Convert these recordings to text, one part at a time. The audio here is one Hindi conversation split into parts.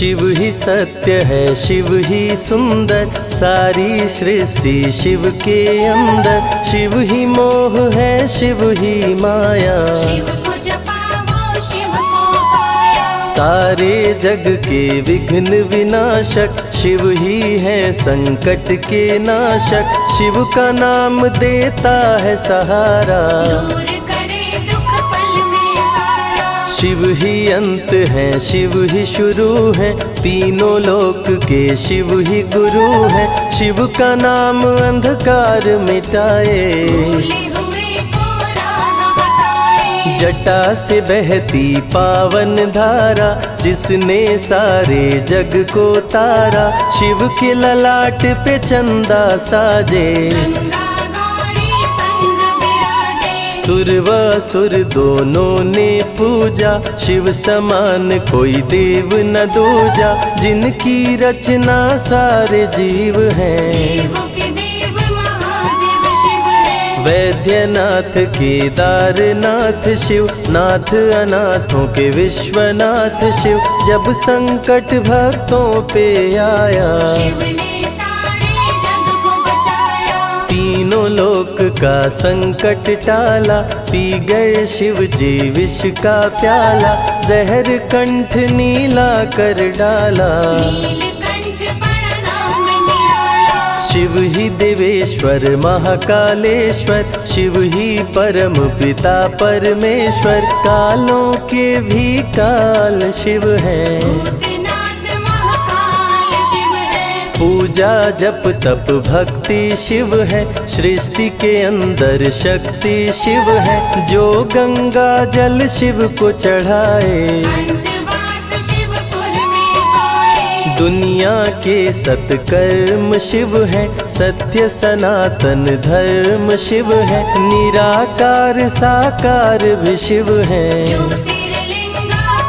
शिव ही सत्य है, शिव ही सुंदर, सारी सृष्टि शिव के अंदर। शिव ही मोह है, शिव ही माया, शिव को जपाओ शिव को पाया। सारे जग के विघ्न विनाशक, शिव ही है संकट के नाशक। शिव का नाम देता है सहारा, दूर करे दुख पल में सारा। शिव ही अंत है, शिव ही शुरू है, तीनों लोक के शिव ही गुरु है। शिव का नाम अंधकार मिटाए, भूले हुए को राह बताए। जटा से बहती पावन धारा, जिसने सारे जग को तारा। शिव के ललाट पे चंदा साजे, गंगा गौरी संग विराजे। सुर व असुर दोनों ने पूजा, शिव समान कोई देव न दूजा। जिनकी रचना सारे जीव हैं, देवों के देव महादेव शिव है। वैद्यनाथ केदारनाथ शिव, नाथ अनाथों के विश्वनाथ शिव। जब संकट भक्तों पे आया, शिव ने सारे जग को बचाया। तीनों लोक का संकट टाला, पी गए शिव जी विष का प्याला। जहर कंठ नीला कर डाला, नीलकंठ बड़ा नाम निराला। शिव ही देवेश्वर महाकालेश्वर, शिव ही परम पिता परमेश्वर। कालों के भी काल शिव हैं, भूतनाथ महाकाल शिव है। पूजा जप तप भक्ति शिव है, सृष्टि के अंदर शक्ति शिव है। जो गंगा जल शिव को चढ़ाए, अंतवास शिवपुर में पाए। दुनिया के सत्कर्म शिव है, सत्य सनातन धर्म शिव है। निराकार साकार भी शिव है, ज्योतिर्लिंगाकार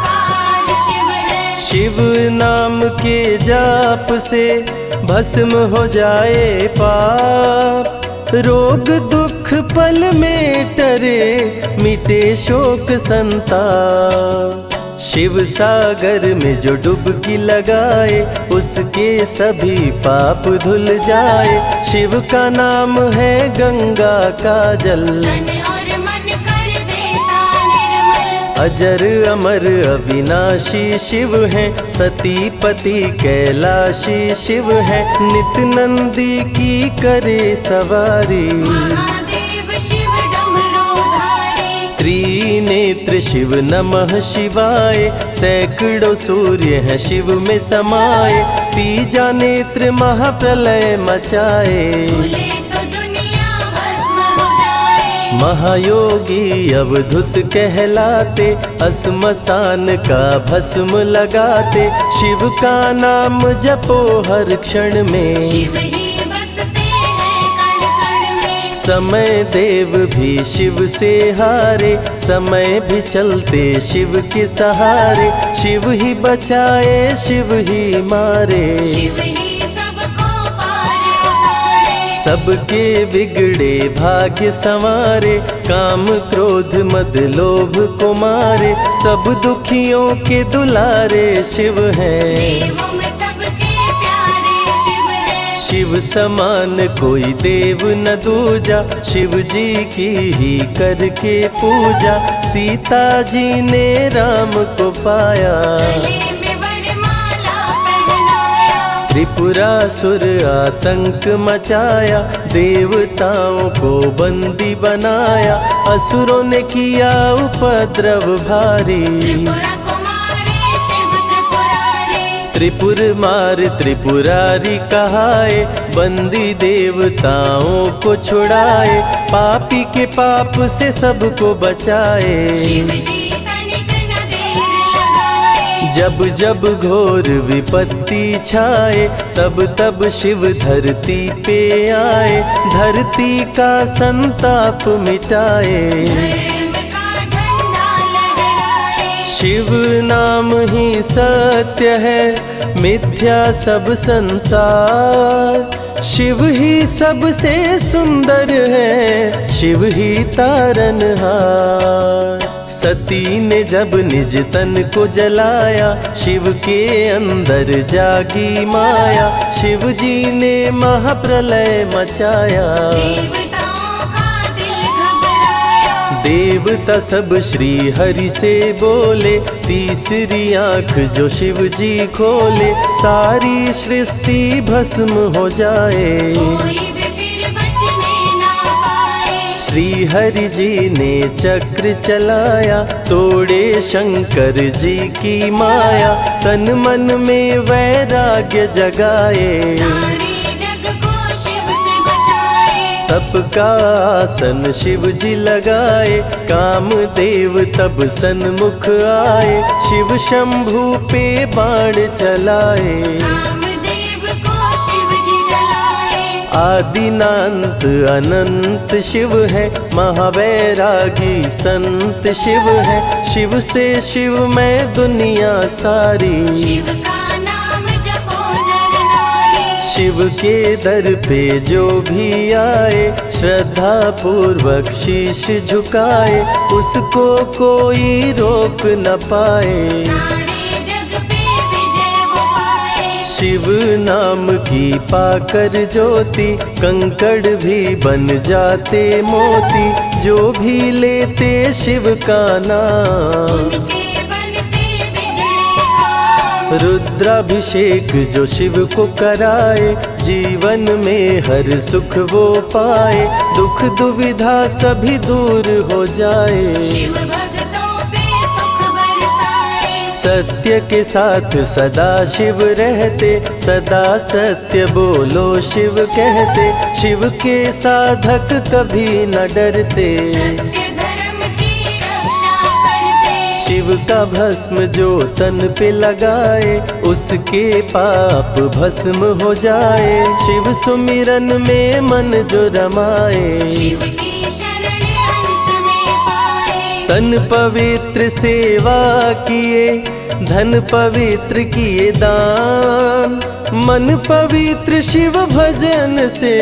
शिव है। शिव नाम के जाप से भस्म हो जाए पाप। रोग दुख पल में टरे, मिटे शोक संताप। शिव सागर में जो डुबकी लगाए, उसके सभी पाप धुल जाए। शिव का नाम है गंगा का जल, तन और मन कर देता निर्मल। अजर अमर अविनाशी शिव है, सती पति कैलाशी शिव है। नित नंदी की करे सवारी, महादेव शिव डमरूधारी। त्रिनेत्र शिव नमः शिवाय। सैकड़ों सूर्य हैं शिव में समाये, तीजा नेत्र महाप्रलय मचाए। भूले तो दुनिया भस्म हो जाए। महायोगी अवधूत कहलाते, असमसान का भस्म लगाते। शिव का नाम जपो हर क्षण में, शिव ही बसते हैं कण कण में। समय देव भी शिव से हारे, समय भी चलते शिव के सहारे। शिव ही बचाए शिव ही मारे, शिव ही सबको पार उतारे। सबके बिगड़े भाग्य संवारे। काम क्रोध मद लोभ को मारे, सब दुखियों के दुलारे शिव हैं। देवों में सबके प्यारे शिव है। शिव समान कोई देव न दूजा, शिव जी की ही करके पूजा। सीता जी ने राम को पाया, गले में वरमाला पहनाया। त्रिपुरासुर आतंक मचाया, देवताओं को बंदी बनाया। असुरों ने किया उपद्रव भारी, त्रिपुरा को मारे शिव त्रिपुरारी। त्रिपुर मार त्रिपुरारी कहाए, बंदी देवताओं को छुड़ाए। पापी के पाप से सबको बचाए, शिव जी तनिक न देर लगाए। जब जब घोर विपत्ति छाए, तब तब शिव धरती पे आए। धरती का संताप मिटाए, धर्म का झंडा लहराए। शिव नाम ही सत्य है, मिथ्या सब संसार। शिव ही सबसे सुंदर है, शिव ही तारनहार। सती ने जब निज तन को जलाया, शिव के अंदर जागी माया, शिव जी ने महाप्रलय मचाया। देवताओं का दिल घबराया, देवता सब श्री हरि से बोले, तीसरी आंख जो शिव जी खोले, सारी सृष्टि भस्म हो जाए। कोई भी फिर बचने ना पाए। श्री हरि जी ने चक्र चलाया, तोड़े शंकर जी की माया, तन मन में वैराग्य जगाए। सारे जग को शिव से बचाए। तप का आसन शिव जी लगाए, कामदेव तब सन्मुख आए, शिव शंभू पे बाण चलाए। कामदेव को शिव जी जलाए। आदिनांत अनंत शिव है, महावैरागी संत शिव है, शिव से शिव में दुनिया सारी। शिव का नाम जपो नर नारी। शिव के दर पे जो भी आए, श्रद्धा पूर्वक शीश झुकाए, उसको कोई रोक न पाए। सारे जग पे विजय वो पाए। शिव नाम की पाकर ज्योति, कंकड़ भी बन जाते मोती, जो भी लेते शिव का नाम। उनके बनते बिगड़े काम। रुद्राभिषेक जो शिव को कराए, जीवन में हर सुख वो पाए, दुख दुविधा सभी दूर हो जाए। शिव भक्तों पे सुख बरसाए। सत्य के साथ सदा शिव रहते, सदा सत्य बोलो शिव कहते, शिव के साधक कभी न डरते। सत्य धर्म की रक्षा करते। शिव का भस्म जो तन पे लगाए, उसके पाप भस्म हो जाए। शिव सुमिरन में मन जो रमाए, शिव की शरण अंत में पाए। तन पवित्र सेवा किए, धन पवित्र किए दान, मन पवित्र शिव भजन से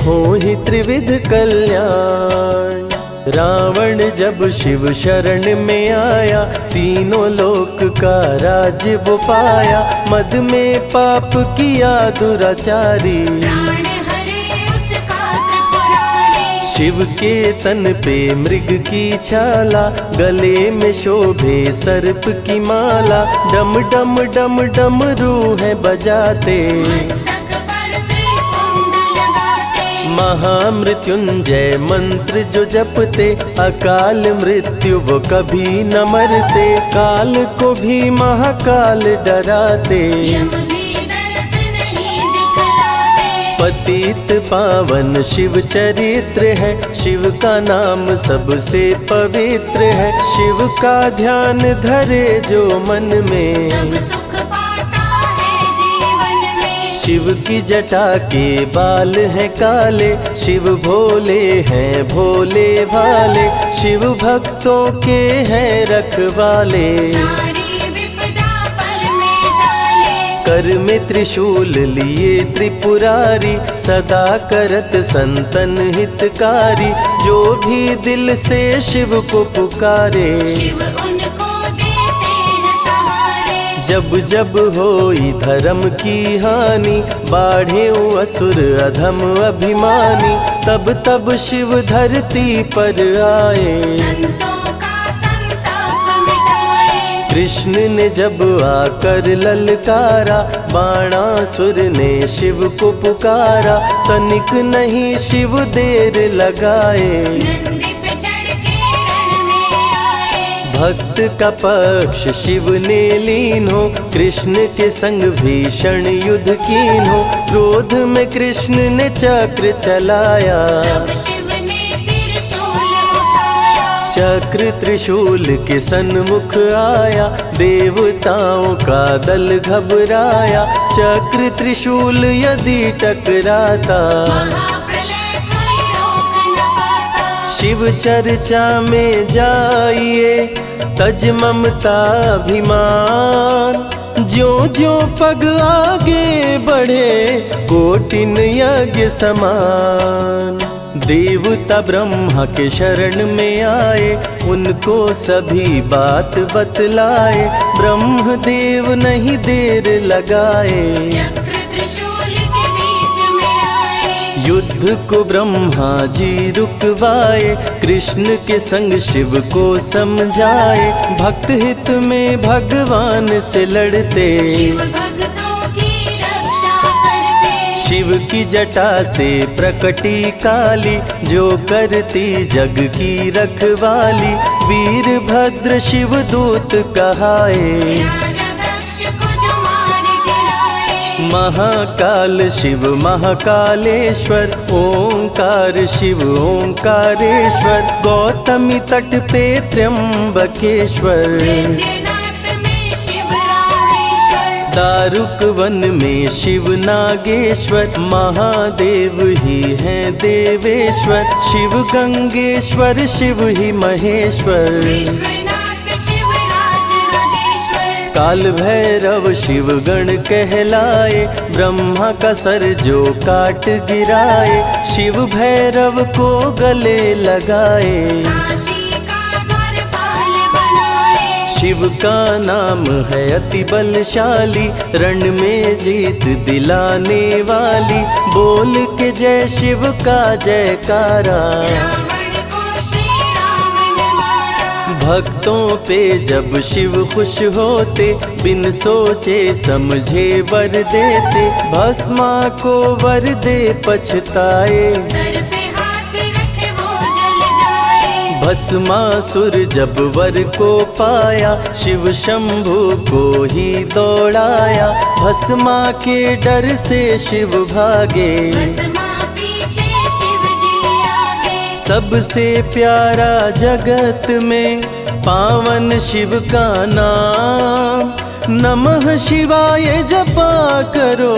हो ही त्रिविध कल्याण। रावण जब शिव शरण में आया, तीनों लोक का राज्य वो पाया, मद में पाप किया दुराचारी। प्राण हरे उसका त्रिपुरारी। शिव के तन पे मृग की छाला, गले में शोभे सर्प की माला, डम डम डम डम रूह बजाते। मस्तक पर त्रिपुंड लगाते। महामृत्युंजय मंत्र जो जपते, अकाल मृत्यु वो कभी न मरते, काल को भी महाकाल डराते। यम भी दर्श नहीं दिखलाते। पतित पावन शिव चरित्र है, शिव का नाम सबसे पवित्र है, शिव का ध्यान धरे जो मन में, सब सुख पाता है जीवन में। शिव की जटा के बाल हैं काले, शिव भोले हैं भोले भाले, शिव भक्तों के हैं रखवाले। सारी विपदा पल में टाले। कर में त्रिशूल लिए त्रिपुरारी, सदा करत संतन हितकारी, जो भी दिल से शिव को पुकारे। शिव उनको देते हैं सहारे। जब जब होई धर्म की हानि, बाढ़े असुर अधम अभिमानी, तब तब शिव धरती पर आए। संतों का संताप मिटाए। कृष्ण ने जब आकर ललकारा, बाणासुर ने शिव को पुकारा, तनिक नहीं शिव देर लगाए। नंदी पे चढ़ के रण में आए। भक्त का पक्ष शिव ने लीन हो, कृष्ण के संग भीषण युद्ध कीन हो, क्रोध में कृष्ण ने चक्र चलाया। तब शिव ने त्रिशूल उठाया। चक्र त्रिशूल के सन्मुख आया, देवताओं का दल घबराया, चक्र त्रिशूल यदि टकराता, महाप्रलय कोई रोक न पाता। शिव चर्चा में जाइए, तज ममता अभिमान, ज्यों ज्यों पग आगे बढ़े, कोटिन यज्ञ समान। देवता ब्रह्मा के शरण में आए, उनको सभी बात बतलाए। ब्रह्मदेव नहीं देर लगाए, चक्र त्रिशूल के बीच में आए। युद्ध को ब्रह्मा जी रुकवाए, कृष्ण के संग शिव को समझाए। भक्त हित में भगवान से लड़ते, शिव भक्तों की रक्षा करते। शिव की जटा से प्रकटी काली, जो करती जग की रखवाली। वीरभद्र शिव दूत कहाए, राजा दक्ष को जो मार गिराए। महाकाल शिव महाकालेश्वर, ओंकार शिव ओंकारेश्वर। गौतमी तट पे त्र्यंबकेश्वर, वैद्यनाथ में शिव रामेश्वर। दारुक वन में शिव नागेश्वर। महादेव ही हैं देवेश्वर, शिव गंगेश्वर शिव ही महेश्वर। विश्वनाथ शिव राज राजेश्वर। काल भैरव शिव गण कहलाए, ब्रह्मा का सर जो काट गिराए। शिव भैरव को गले लगाए, काशी का द्वारपाल बनाए। शिव का नाम है अति बलशाली, रण में जीत दिलाने वाली। बोल के जय शिव का जयकारा, रावण को श्री राम ने मारा। भक्तों पे जब शिव खुश होते, बिन सोचे समझे वर देते। भस्मा को वर दे पछताए, सर पे हाथ रखे वो जल जाए। भस्मासुर जब वर को पाया, शिव शंभु को ही दौड़ाया। भस्मा के डर से शिव भागे, भस्मा पीछे शिव जी आगे। सबसे प्यारा जगत में पावन शिव का नाम। नमः शिवाय जपा करो,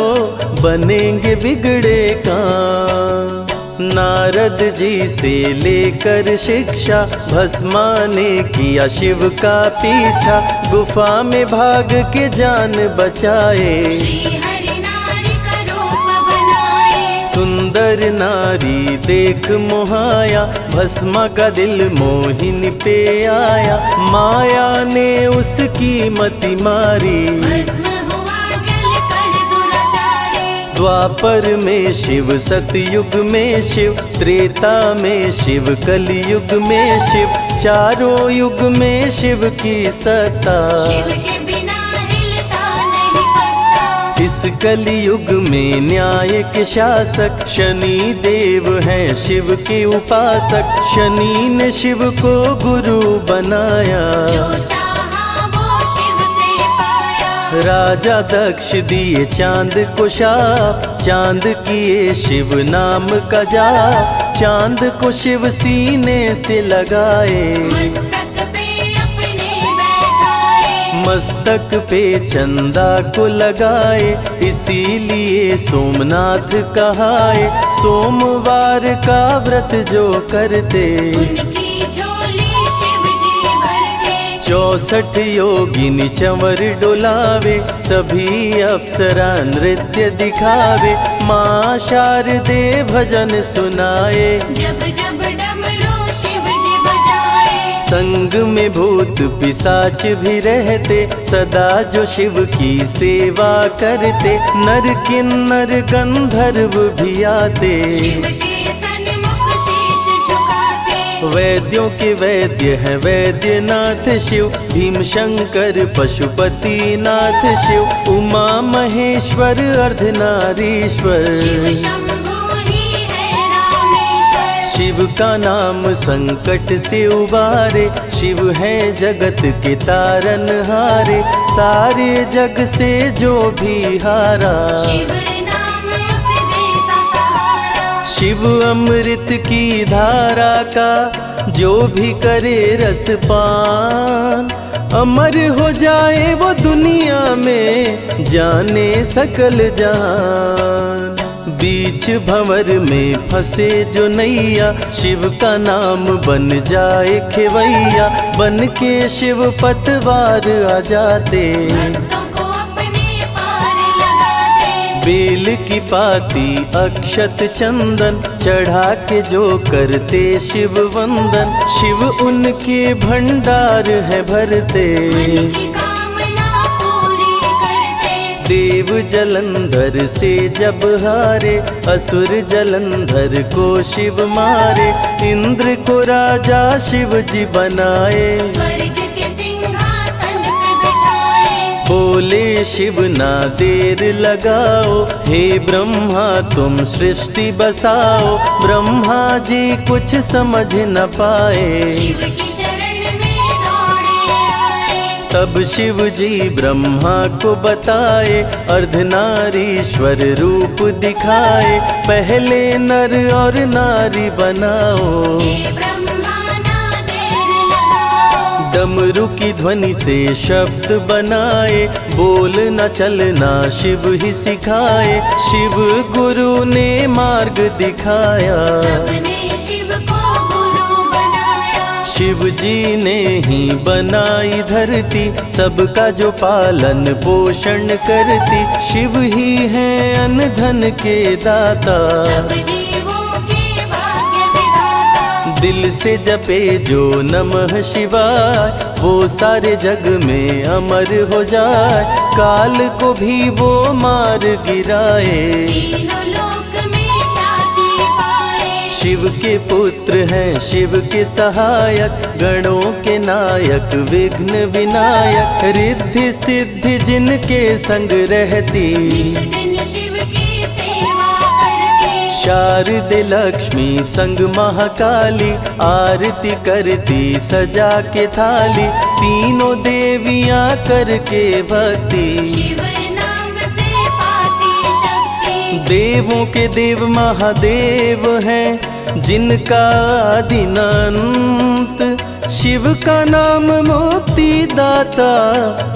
बनेंगे बिगड़े काम। नारद जी से लेकर शिक्षा, भस्मा ने किया शिव का पीछा। गुफा में भाग के जान बचाए, श्री हरि नारी का रूप बनाए। सुंदर नारी देख मोहाया, भस्मा का दिल मोहिनी पे आया। माया ने उसकी मति मारी, भस्म हुआ जल कर दुराचारी। द्वापर में शिव सतयुग में शिव, त्रेता में शिव कलयुग में शिव। चारों युग में शिव की सत्ता, शिव के बिना हिलता नहीं पत्ता। इस कलयुग में न्याय के शासक, शनि देव हैं शिव के उपासक। शनि ने शिव को गुरु बनाया, जो चाहा वो शिव से पाया। राजा दक्ष दिए चांद को शाप, चांद किए शिव नाम का जाप। चांद को शिव सीने से लगाए, मस्तक पे अपने बैठाए। मस्तक पे चंदा को लगाए। इसीलिए सोमनाथ कहाए, सोमवार का व्रत जो करते। उनकी झोली शिव जी भरते। 64 योगिनी चंवर डोलावे, सभी अप्सरा नृत्य दिखावे। माँ शारदे भजन सुनाए, जब जब डमरू शिव जी बजाए। संग में भूत पिशाच भी रहते, सदा जो शिव की सेवा करते। नर किन्नर गंधर्व भी आते, शिव के सन्मुख शीश झुकाते। वैद्यों के वैद्य हैं वैद्यनाथ शिव। भीम शंकर पशुपति नाथ शिव, उमा महेश्वर अर्धनारीश्वर। शिव शंभु ही है रामेश्वर। शिव का नाम संकट से उबारे, शिव है जगत के तारनहारे। सारे जग से जो भी हारा, शिव नाम उसे देता सहारा। शिव अमृत की धारा का जो भी करे रसपान। अमर हो जाए वो दुनिया में, जाने सकल जहान। बीच भंवर में फंसे जो नैया, शिव का नाम बन जाए खेवैया। बन के शिव पतवार आ जाते, भक्तों को अपने पार लगाते। बेल की पाती अक्षत चंदन चढ़ा के जो करते शिव वंदन, शिव उनके भंडार है भरते। मन की कामना पूरी करते। देव जलंधर से जब हारे, असुर जलंधर को शिव मारे। इंद्र को राजा शिव जी बनाए, स्वर्ग के सिंहासन पे बिठाए। बोले शिव ना देर लगाओ, हे ब्रह्मा तुम सृष्टि बसाओ। ब्रह्मा जी कुछ समझ न पाए, शिव की शरण में दौड़े आए। तब शिव जी ब्रह्मा को बताए, अर्धनारीश्वर रूप दिखाए। पहले नर और नारी बनाओ, हे ब्रह्मा ना देर लगाओ। डमरू की ध्वनि से शब्द बनाए, बोल न चलना शिव ही सिखाए। शिव गुरु ने मार्ग दिखाया, सबने शिव को गुरु बनाया। शिव जी ने ही बनाई धरती, सबका जो पालन पोषण करती। शिव ही है अन्न धन के दाता, सब जीवों के भाग्य विधाता। दिल से जपे जो नमः शिवाय, वो सारे जग में अमर हो जाए। काल को भी वो मार गिराए, तीनों लोक में ख्याति पाए। शिव के पुत्र हैं शिव के सहायक, गणों के नायक विघ्न विनायक। रिद्धि सिद्धि जिनके संग रहती, निश दिन शिव की सेवा करते। शारदे लक्ष्मी संग महाकाली, आरती करती सजा के थाली। तीनों देवियां करके भक्ति, शिव नाम से पाती शक्ति। देवों के देव महादेव हैं, जिनका आदि न अंत। शिव का नाम मुक्ति दाता,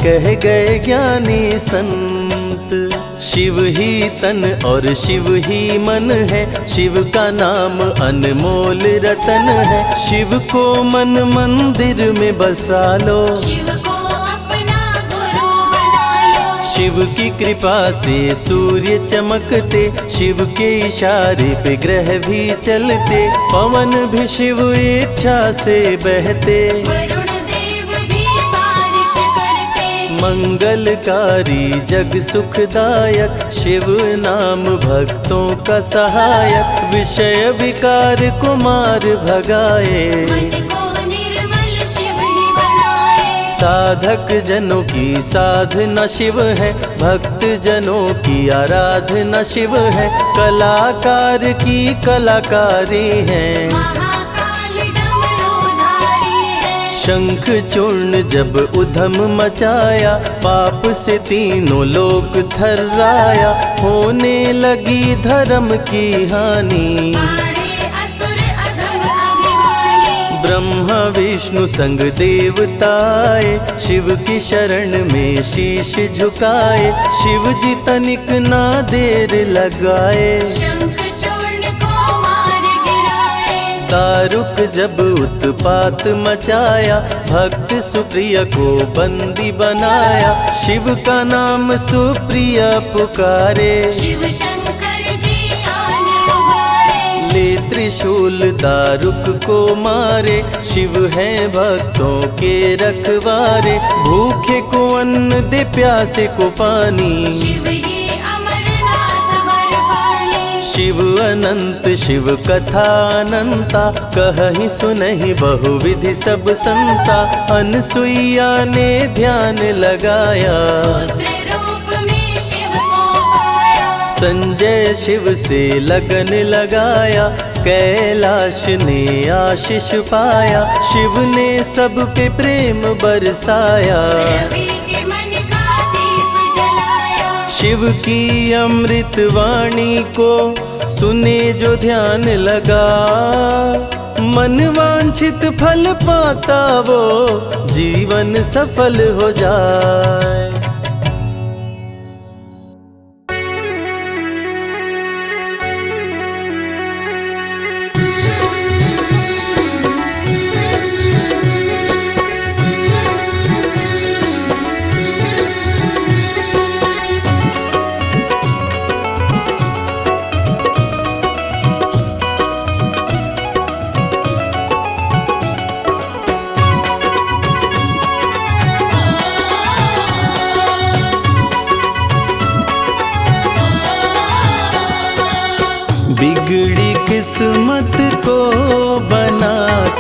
कह गए ज्ञानी संत। शिव ही तन और शिव ही मन है, शिव का नाम अनमोल रतन है। शिव को मन मंदिर में बसा लो, शिव को अपना गुरु बना लो। शिव की कृपा से सूर्य चमकते, शिव के इशारे पे ग्रह भी चलते। पवन भी शिव इच्छा से बहते, वरुण देव भी बारिश करते। मंगलकारी जग सुखदायक, शिव नाम भक्तों का सहायक। विषय विकार को मार भगाए, मन को निर्मल शिव ही बनाए। साधक जनों की साधना शिव है, भक्त जनों की आराधना शिव है। कलाकार की कलाकारी है, महाकाल डमरूधारी है। शंख चूर्ण जब उधम मचाया, पाप से तीनों लोक थर्राया। होने लगी धर्म की हानि, बाड़े असुर अधम अभिमानी। ब्रह्मा विष्णु संग देवताए, शिव की शरण में शीश झुकाए। शिव जी तनिक ना देर लगाए, शंख चूर्ण को मार गिराए। दारुक जब उत्पात मचाया, भक्त सुप्रिय को बंदी बनाया। शिव का नाम सुप्रिय पुकारे, शिव शंकर जी आन उबारे। ले त्रिशूल दारुक को मारे। शिव है भक्तों के रखवारे, भूखे को अन्न दे प्यासे को पानी। शिव ही अमरनाथ वर पानी। शिव अनंत शिव कथा अनंता, कहीं सुनहि बहुविधि सब संता। अनसुईया ने ध्यान लगाया, पुत्र रूप में शिव को पाया। संजय शिव से लगन लगाया। कैलाश ने आशीष पाया, शिव ने सब पे प्रेम बरसाया। रवि के मन का दीप जलाया। शिव की अमृत वाणी को सुने जो ध्यान लगा, मन वांछित फल पाता वो जीवन सफल हो जाए।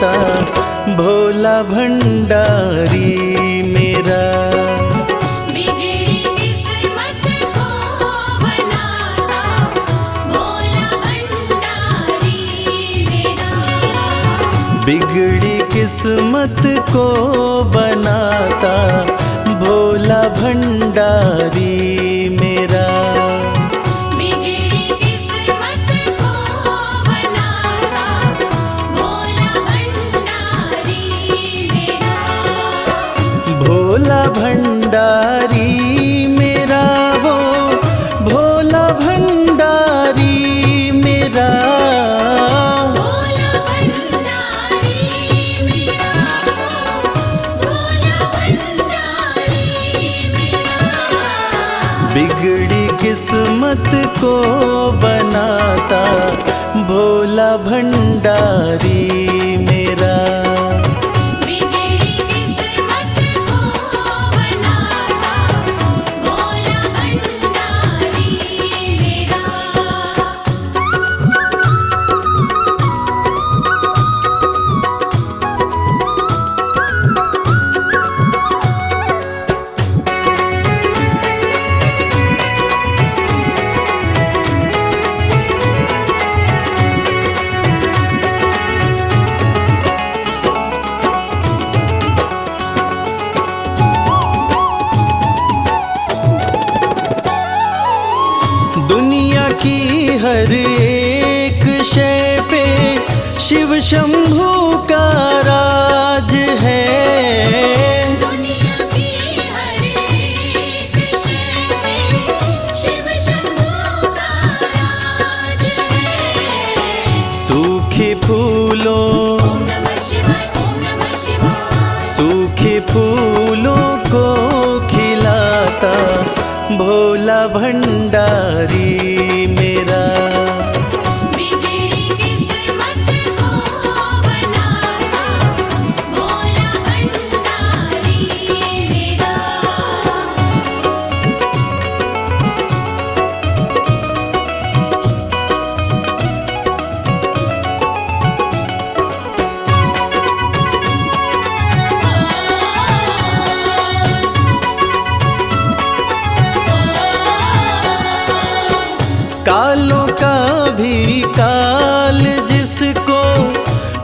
बनाता भोला भंडारी मेरा। बिगड़ी किस्मत को बनाता भोला भंडारी मेरा। बिगड़ी किस्मत को बनाता भोला भंडारी मेरा। बिगड़ी किस्मत को बनाता भोला भंडारी मेरा। भोला भंडारी मेरा वो भोला भंडारी मेरा। भोला भंडारी मेरा। भोला भंडारी मेरा। बिगड़ी किस्मत को बनाता भोला भंडारी मेरा। बिगड़ी किस्मत को बनाता भोला भंडारी मेरा। दुनिया की हर एक शय पे शिव शंभू का राज है। दुनिया की हर एक शय पे शिव शंभू का राज है। सूखे फूलों ओम नमः शिवाय। ओम नमः शिवाय। सूखे फूलों को खिलाता भोला भंडारी मेरा। बिगड़ी किस्मत को बनाता भोला भंडारी मेरा। कालों का भी काल जिसको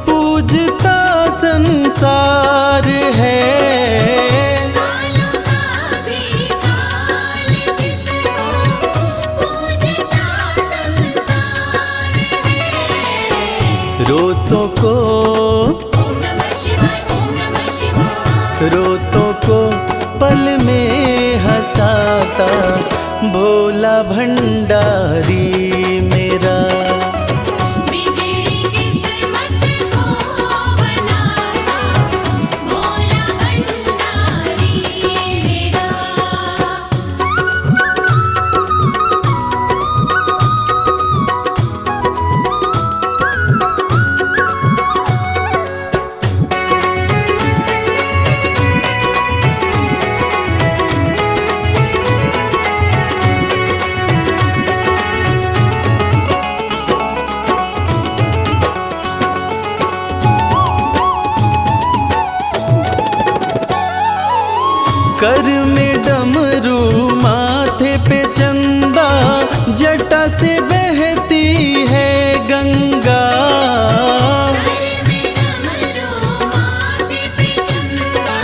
पूजता संसार है। कालों का भी काल जिसको पूजता संसार है। रोतों को ओम नमः शिवाय। ओम नमः शिवाय। रोतों को पल में हंसाता भोला भंडारी मेरा। बिगड़ी किस्मत को बनाता भोला भंडारी मेरा। कर में डमरू माथे पे चंदा जटा से बहती है गंगा। सर में डमरू माथे पे चंदा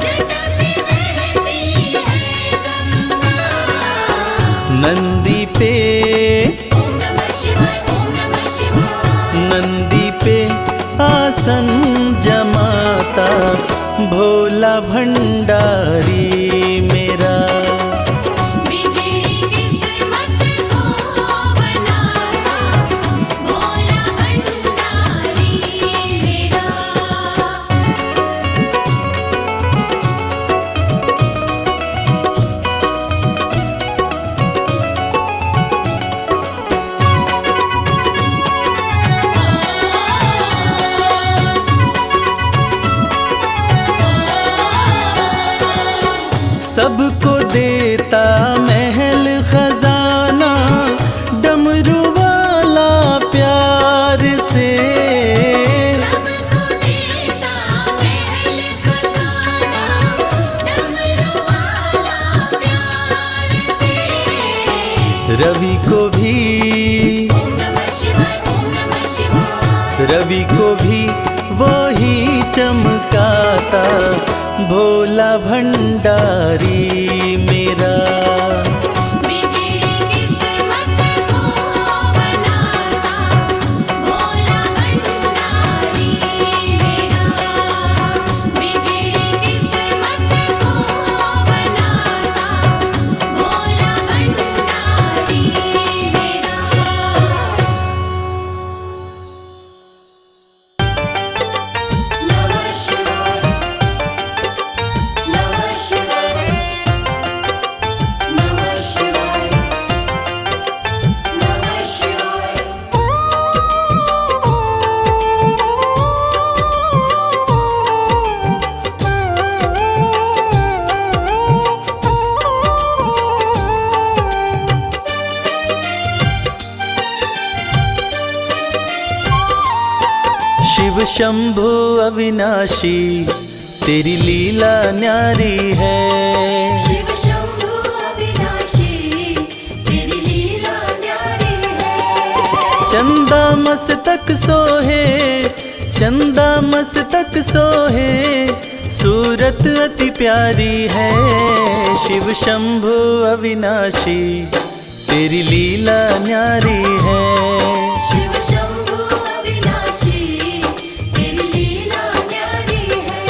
जटा से बहती है गंगा। नंदी पे ओम नमः शिवाय। ओम नमः शिवाय। नंदी पे आसन जमाता भोला भंडारी मेरा। बिगड़ी किस्मत को बनाता भोला भंडारी मेरा। सबको देता महल खजाना डमरू वाला प्यार से। सबको रवि को भी ओम नमः शिवाय, ओम नमः शिवाय। रवि को भी वो ही चमकाता, भोला भंडारी मेरा। बिगड़ी किस्मत को बनाता, भोला भंडारी मेरा। बिगड़ी किस्मत को बनाता, भोला भंडारी मेरा। नमः शिवाय, नमः शिवाय, नमः शिवाय, नमः शिवाय। शिव शंभु अविनाशी तेरी लीला न्यारी है। शिव शंभु अविनाशी, तेरी लीला न्यारी है। चंदा मस्तक सोहे, चंदा मस्तक सोहे, सूरत अति प्यारी है। शिव शंभु अविनाशी तेरी लीला न्यारी है। शिव शंभु अविनाशी, तेरी लीला न्यारी है।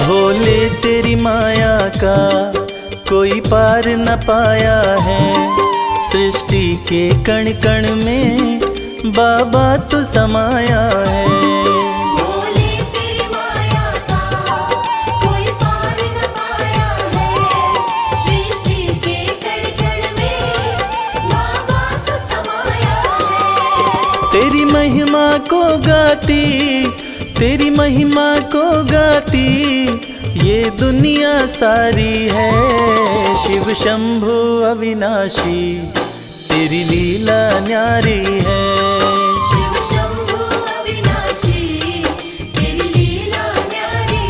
भोले तेरी माया का कोई पार न पाया है। सृष्टि के कण कण में बाबा तू समाया है। भोले तेरी माया का कोई पार न पाया है। सृष्टि के कण कण में बाबा तो समाया है। तेरी महिमा को गाती, तेरी महिमा को गाती ये दुनिया सारी है। शिव शंभु अविनाशी तेरी लीला न्यारी है। शिव शंभु अविनाशी, तेरी लीला न्यारी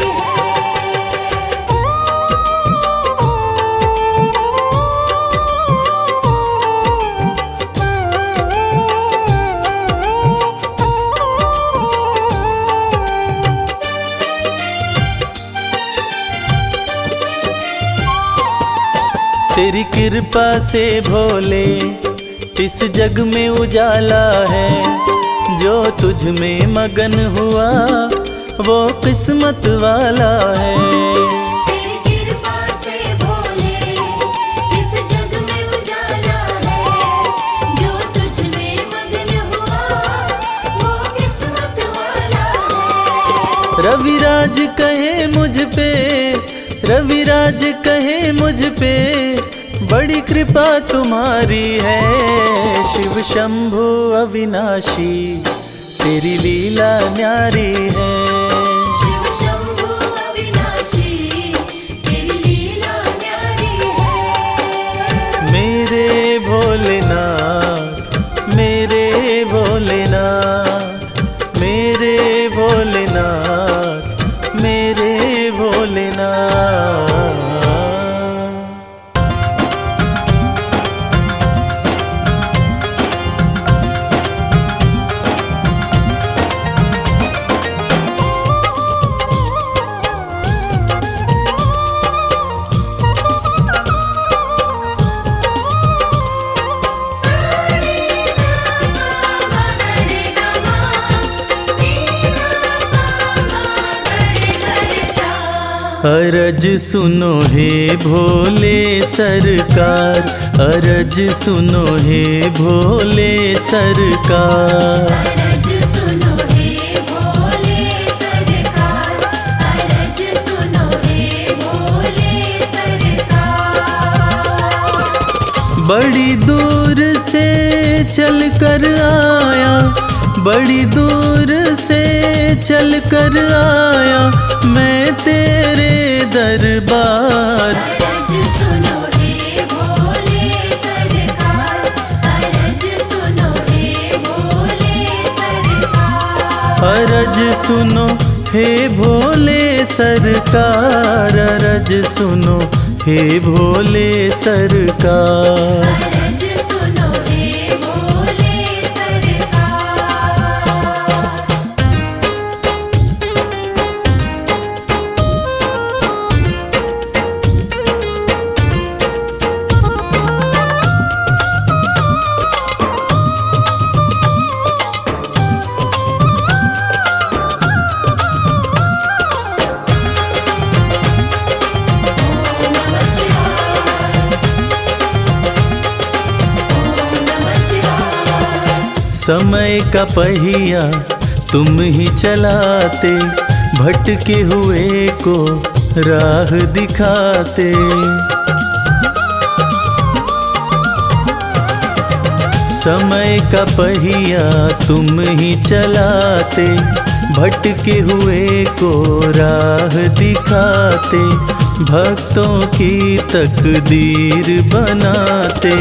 तेरी कृपा से भोले इस जग में उजाला है। जो तुझ में मगन हुआ वो किस्मत वाला है। तेरी कृपा से भोले इस जग में उजाला है। जो तुझ में मगन हुआ वो किस्मत वाला है। रविराज कहे मुझ पे, रविराज कहे मुझ पे बड़ी कृपा तुम्हारी है। शिव शंभु अविनाशी तेरी लीला न्यारी है। शिव शंभु अविनाशी, तेरी लीला न्यारी है। मेरे भोलेनाथ, मेरे भोलेनाथ, मेरे भोलेनाथ, मेरे भोलेनाथ। अरज सुनो हे भोले सरकार, अरज सुनो हे भोले सरकार। अरज सुनो हे भोले सरकार, अरज सुनो हे भोले सरकार। बड़ी दूर से चल कर आया, बड़ी दूर से चल कर आया मैं तेरे दरबार। अरज सुनो हे भोले सरकार, अरज सुनो हे भोले सरकार। अरज सुनो हे भोले सरकार, अरज सुनो हे भोले सरकार। अरज सुनो हे भोले सरकार। समय का पहिया तुम ही चलाते, भटके हुए को राह दिखाते। समय का पहिया तुम ही चलाते, भटके हुए को राह दिखाते। भक्तों की तकदीर बनाते,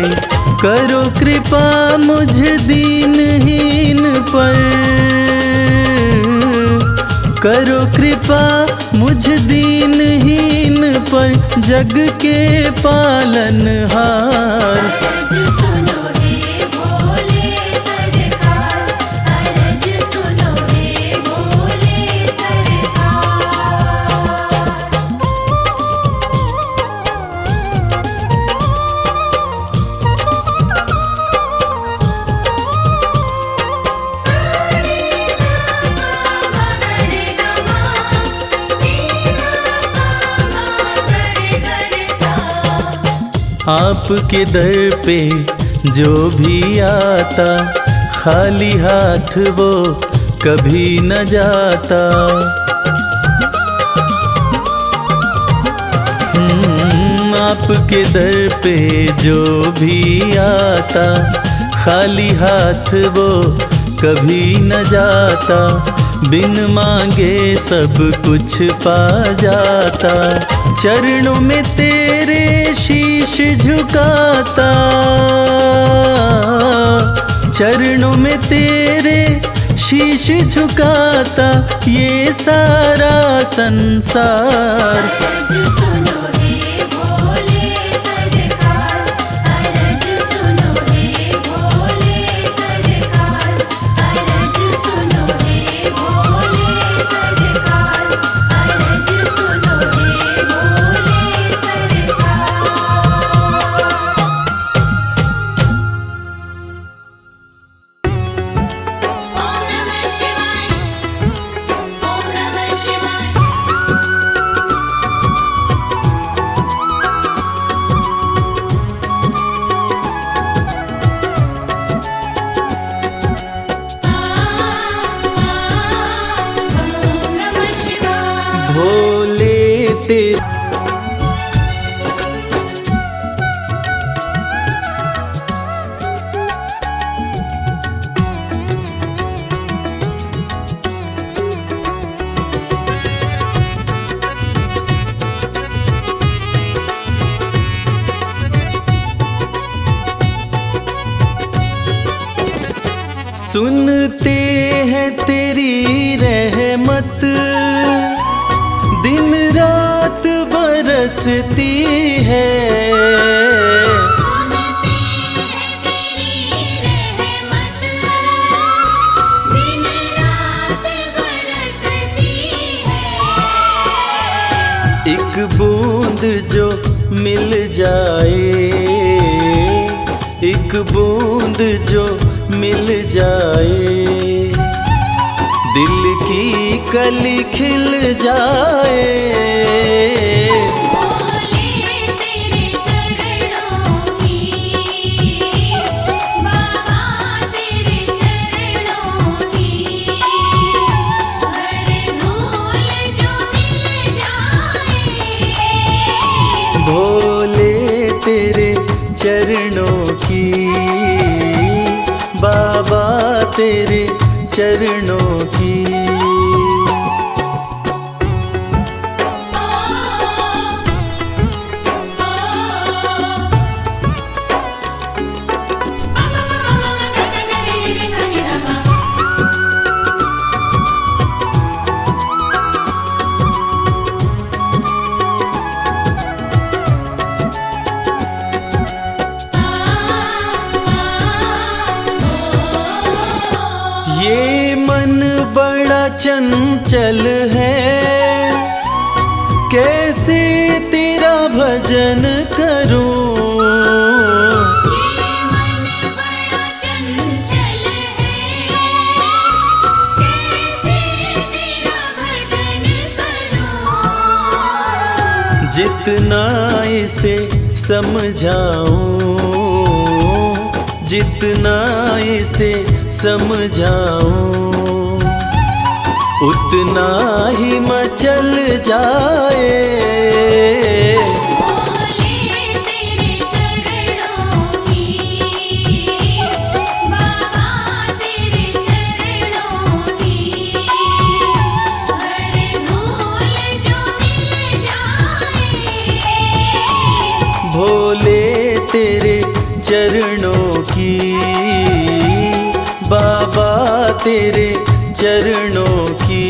करो कृपा मुझ दीनहीन पर, करो कृपा मुझ दीनहीन पर, जग के पालनहार। अरज सुनो हे भोले सरकार, अरज सुनो हे भोले सरकार। आपके दर पे जो भी आता, खाली हाथ वो कभी न जाता। आपके दर पे जो भी आता, खाली हाथ वो कभी न जाता। बिन मांगे सब कुछ पा जाता, चरणों में तेरे शीश झुकाता, चरणों में तेरे शीश झुकाता ये सारा संसार। अरज सुनो हे भोले सरकार, अरज सुनो हे भोले सरकार, अरज सुनो हे भोले सरकार, अरज सुनो हे भोले सरकार। ओम नमः शिवाय, ओम नमः शिवाय। ओम नमः शिवाय। भोले तेरे सुनते हैं तेरी रहमत, दिन रात बरसती है। सुनते हैं तेरी रहमत, दिन रात बरसती है। एक बूंद जो मिल जाए, एक बूंद जो मिल जाए, दिल की कली खिल जाए। भोले तेरे चरणों की, बाबा तेरे चरणों की, हर धूल जो मिल जाए। भोले तेरे चरणों की, बाबा तेरे चरणों की। ये मन बड़ा चंचल है, कैसे तेरा भजन करूं। ये मन बड़ा चंचल है, कैसे तेरा भजन करूं। जितना इसे समझाऊं, जितना इसे समझाऊं, उतना ही मचल जाए। भोले तेरे चरणों की, बाबा तेरे चरणों की, हर धूल जो मिल जाए। भोले तेरे चरणों की, बाबा तेरे चरणों की।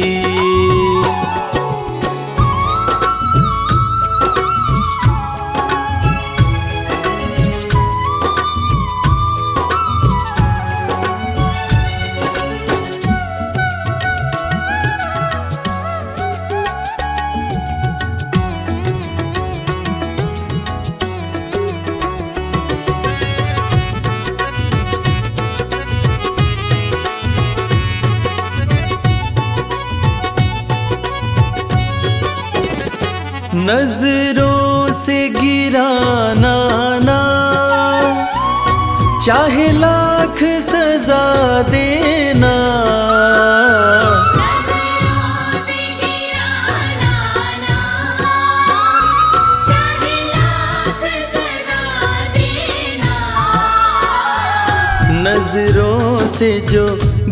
नजरों से गिराना ना, चाहे लाख सजा देना। नजरों से गिराना ना, चाहे लाख सजा देना। नजरों से जो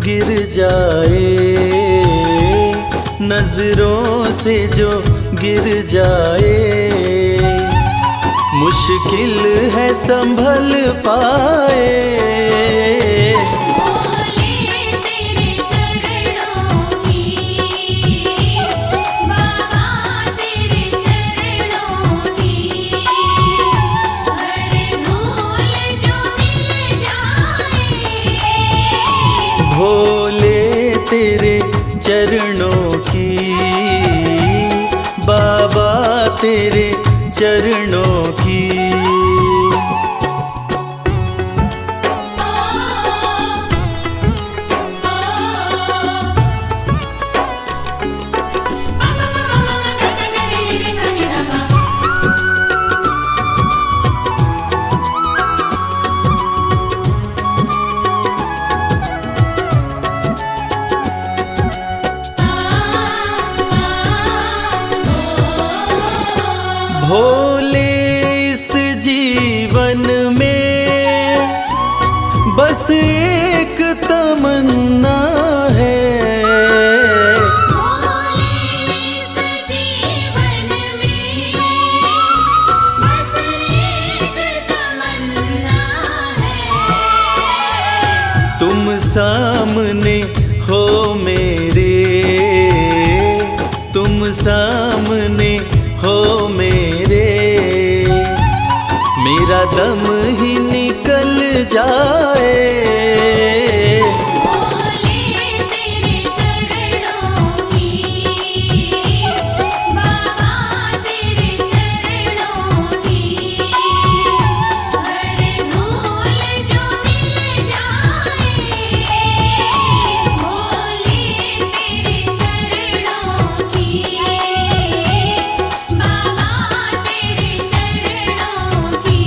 गिर जाए, नजरों से जो गिर जाए, मुश्किल है संभल पाए। भोले तेरे चरणों की, बाबा तेरे चरणों की, हर धूल जो मिल जाए। भोले तेरे चरणों की, बाबा तेरे चरणों की। भोले इस जीवन में बस एक तमन्ना है। भोले इस जीवन में बस एक तमन्ना है। तुम सामने हो मेरे, तुम सामने हो मेरे, मेरा दम ही निकल जाए। भोले तेरे चरणों की, बाबा तेरे चरणों की, हर धूल जो मिल जाए। भोले तेरे चरणों की, बाबा तेरे चरणों की।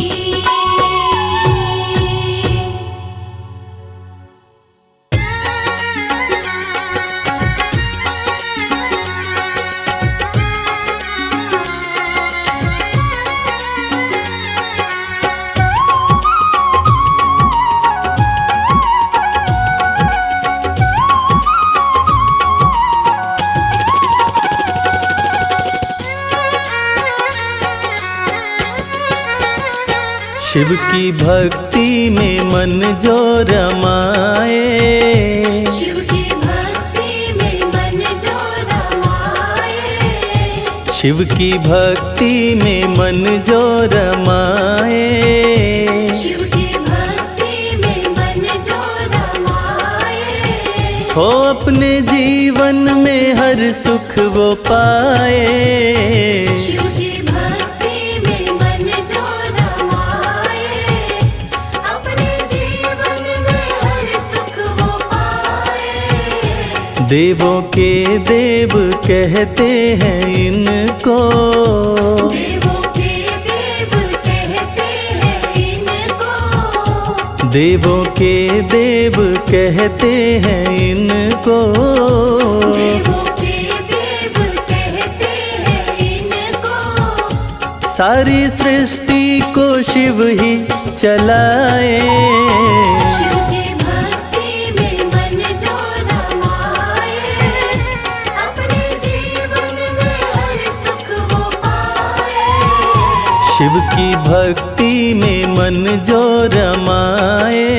शिव की भक्ति में मन जो रमाए, शिव की भक्ति में मन जो रमाए, शिव की भक्ति में मन जो रमाए, शिव की भक्ति में मन जो रमाए, हो अपने जीवन में हर सुख वो पाए। शिव की भक्ति में मन जो रमाए, अपने जीवन में हर सुख वो पाए। देवों के देव कहते हैं इनको, देवों के देव कहते हैं इनको, देवों के देव कहते हैं इनको, देवों के देव कहते हैं इनको। सारी सृष्टि को शिव ही चलाए। शिव की भक्ति में मन जो रमाए, अपने जीवन में हर सुख वो पाए। शिव की भक्ति में मन जो रमाए।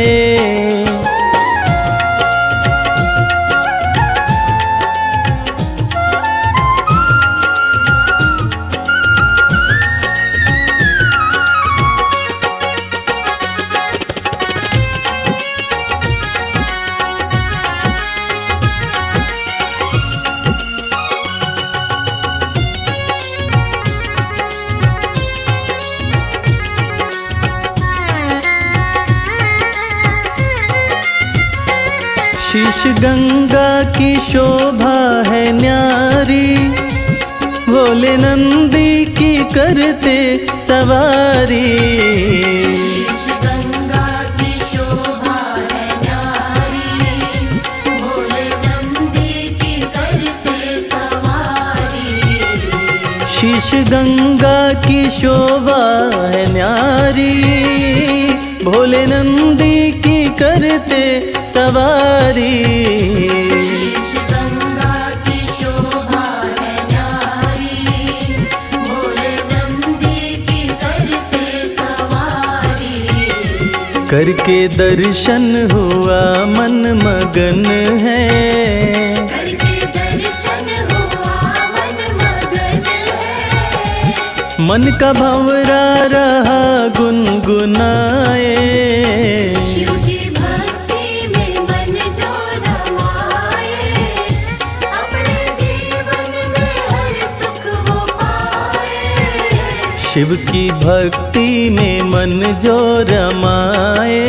शीश गंगा की शोभा है न्यारी, भोले नंदी की करते सवारी। शीश गंगा की शोभा है न्यारी, भोले नंदी की करते सवारी। शीश गंगा की शोभा है न्यारी, भोले नंदी की करते सवारी। शीश गंगा की शोभा है न्यारी, भोले नंदी की करते सवारी। करके दर्शन हुआ मन मगन है, करके दर्शन हुआ मन मगन है। मन का भंवरा रहा गुनगुनाए। शिव की भक्ति में मन जो रमाए, अपने जीवन में हर सुख वो पाए। शिव की भक्ति में मन जो रमाए।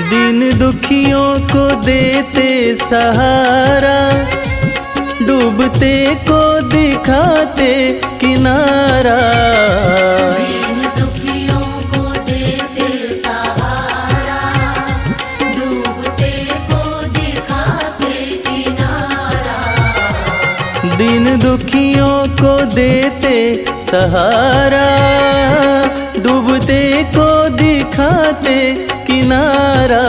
दीन दुखियों को देते सहारा, डूबते को दिखाते किनारा। दीन दुखियों को देते सहारा, डूबते को दिखाते किनारा। दीन दुखियों को देते सहारा, डूबते को दिखाते किनारा।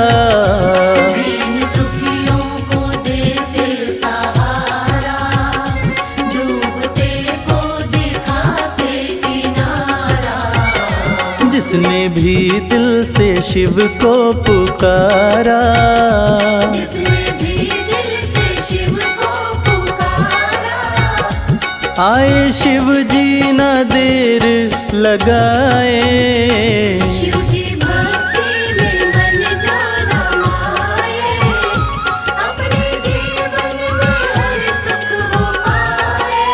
दीन दुखियों को देते सहारा, डूबते को दिखाते किनारा। जिसने भी दिल से शिव को पुकारा, जिसने भी दिल से शिव को पुकारा। आए शिव जी ना देर लगाए। शिव की भक्ति में मन जो रमाए, अपने जीवन में हर सुख वो पाए।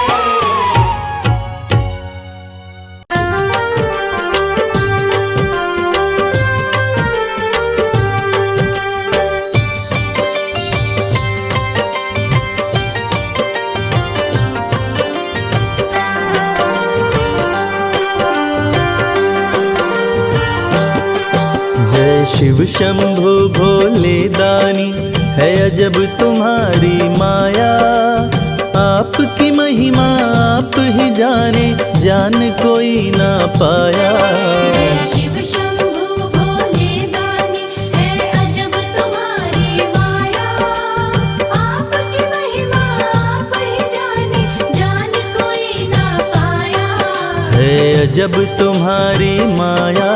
शिव शंभु भोले दानी है अजब तुम्हारी माया। आपकी महिमा आप ही जाने, जान कोई ना पाया। शिव शंभु भोले दानी, है अजब तुम्हारी माया। आपकी महिमा आप ही जाने, जान कोई ना पाया। है अजब तुम्हारी माया।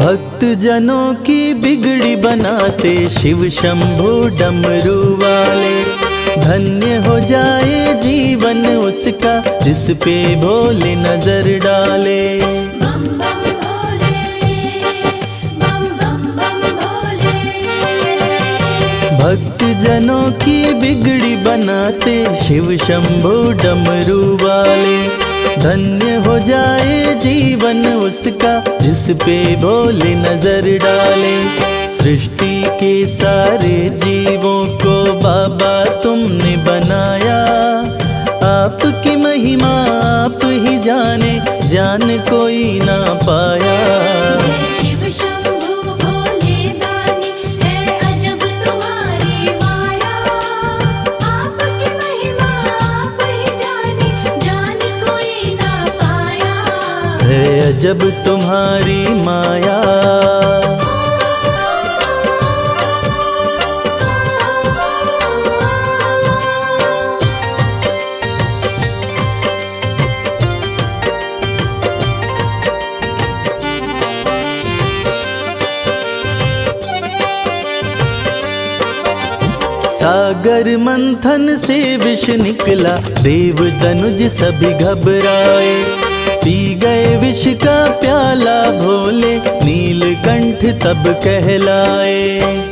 भक्त जनों की बिगड़ी बनाते शिव शंभु डमरू वाले। धन्य हो जाए जीवन उसका जिस पे भोले नजर डाले। बम बम भोले, बम बम बम भोले। भक्त जनों की बिगड़ी बनाते शिव शंभु डमरू वाले। धन्य हो जाए जीवन उसका जिस पे भोले नजर डाले। सृष्टि के सारे जीवों को बाबा तुमने बनाया। आपकी महिमा आप ही जाने, जान कोई ना पाया। शिव शंभु भोले दानी, है अजब तुम्हारी माया। आपकी महिमा आप ही जाने, जान कोई ना पाया। है अजब तुम्हारी माया। सागर मंथन से विष निकला, देव दनुज सभी घबराए। पी गए विष का प्याला भोले, नीलकंठ तब कहलाए।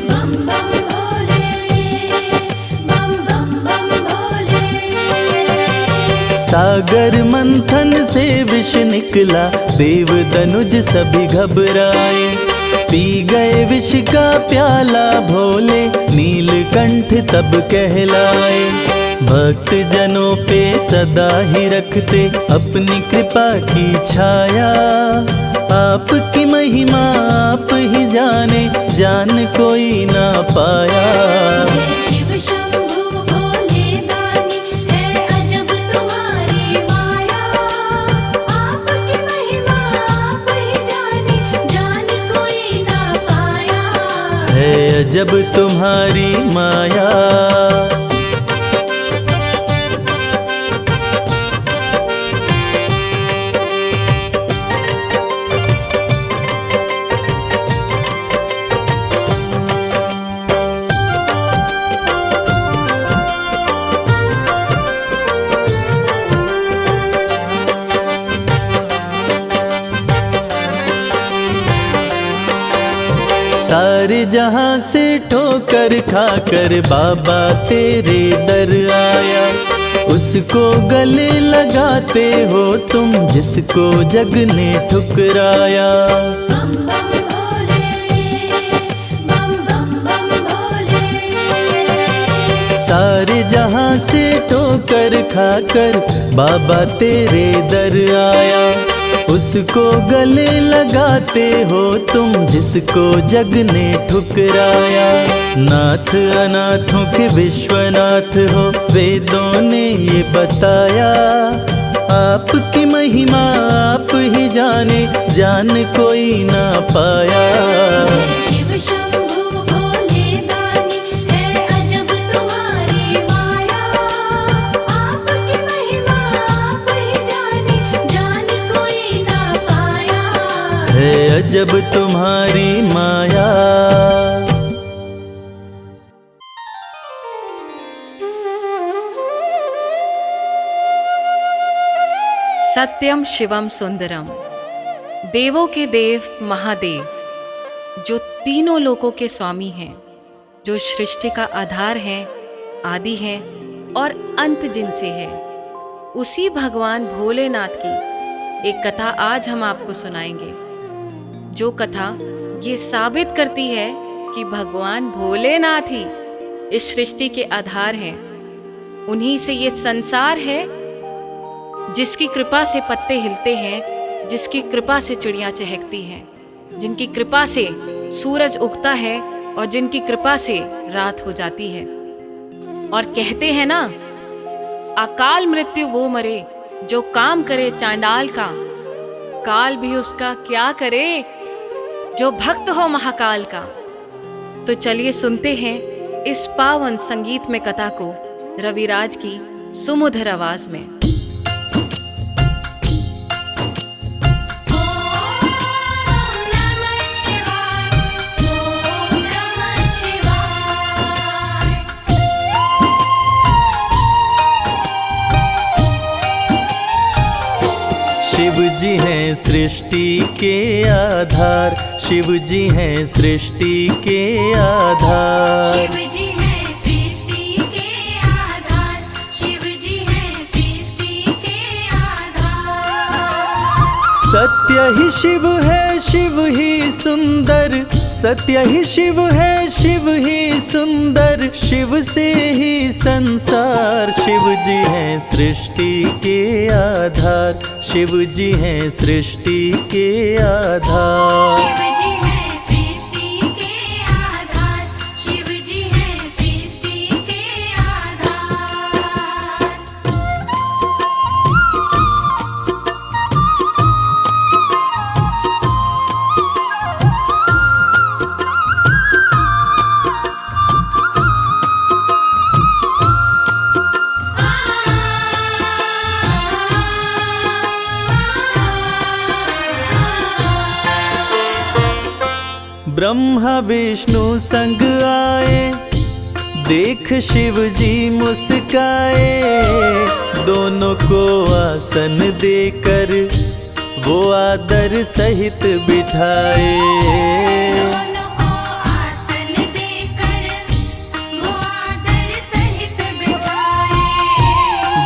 बम बम भोले, बम बम बम भोले। सागर मंथन से विष निकला, देव दनुज सभी घबराए। पी गए विष का प्याला भोले, नीलकंठ तब कहलाए। भक्त जनों पे सदा ही रखते अपनी कृपा की छाया। आपकी महिमा आप ही जाने, जान कोई ना पाया। शिव शंभु भोले दानी, है अजब तुम्हारी माया। आपकी महिमा आप ही जाने, जान कोई ना पाया। है अजब तुम्हारी माया। सारे जहां से ठोकर खाकर बाबा तेरे दर आया। उसको गले लगाते हो तुम जिसको जग ने ठुकराया। बम बम भोले, बम बम बम भोले। सारे जहां से ठोकर खाकर बाबा तेरे दर आया। उसको गले लगाते हो तुम जिसको जग ने ठुकराया। नाथ अनाथों के विश्वनाथ हो, वेदों ने ये बताया। आपकी महिमा आप ही जाने, जान कोई ना पाया। शिव शंभु भोले दानी, है अजब तुम्हारी माया। आपकी महिमा आप ही जाने, जान कोई ना पाया। है अजब तुम्हारी माया। सत्यम शिवम सुंदरम, देवों के देव महादेव, जो तीनों लोकों के स्वामी हैं, जो सृष्टि का आधार हैं, आदि हैं और अंत जिनसे है, उसी भगवान भोलेनाथ की एक कथा आज हम आपको सुनाएंगे, जो कथा ये साबित करती है कि भगवान भोलेनाथ ही इस सृष्टि के आधार हैं। उन्हीं से ये संसार है, जिसकी कृपा से पत्ते हिलते हैं, जिसकी कृपा से चिड़ियाँ चहकती हैं, जिनकी कृपा से सूरज उगता है और जिनकी कृपा से रात हो जाती है। और कहते हैं ना, अकाल मृत्यु वो मरे जो काम करे चांडाल का, काल भी उसका क्या करे जो भक्त हो महाकाल का। तो चलिए सुनते हैं इस पावन संगीत में कथा को रविराज की सुमधुर आवाज में। शिव जी हैं सृष्टि के आधार, शिव जी हैं सृष्टि के आधार। शिव जी है सृष्टि के आधार, शिव जी है सृष्टि के आधार। सत्य ही शिव है, शिव ही सुंदर, सत्य ही शिव है, शिव ही सुंदर, शिव से ही संसार। शिव जी हैं सृष्टि के आधार, शिव जी हैं सृष्टि के आधार। शिव जी है सृष्टि के आधार, शिव जी है सृष्टि के आधार। ब्रह्मा विष्णु संग आए, देख शिव जी मुस्काए, दोनों को आसन देकर वो आदर सहित बिठाए। दोनों को आसन देकर वो आदर सहित बिठाए।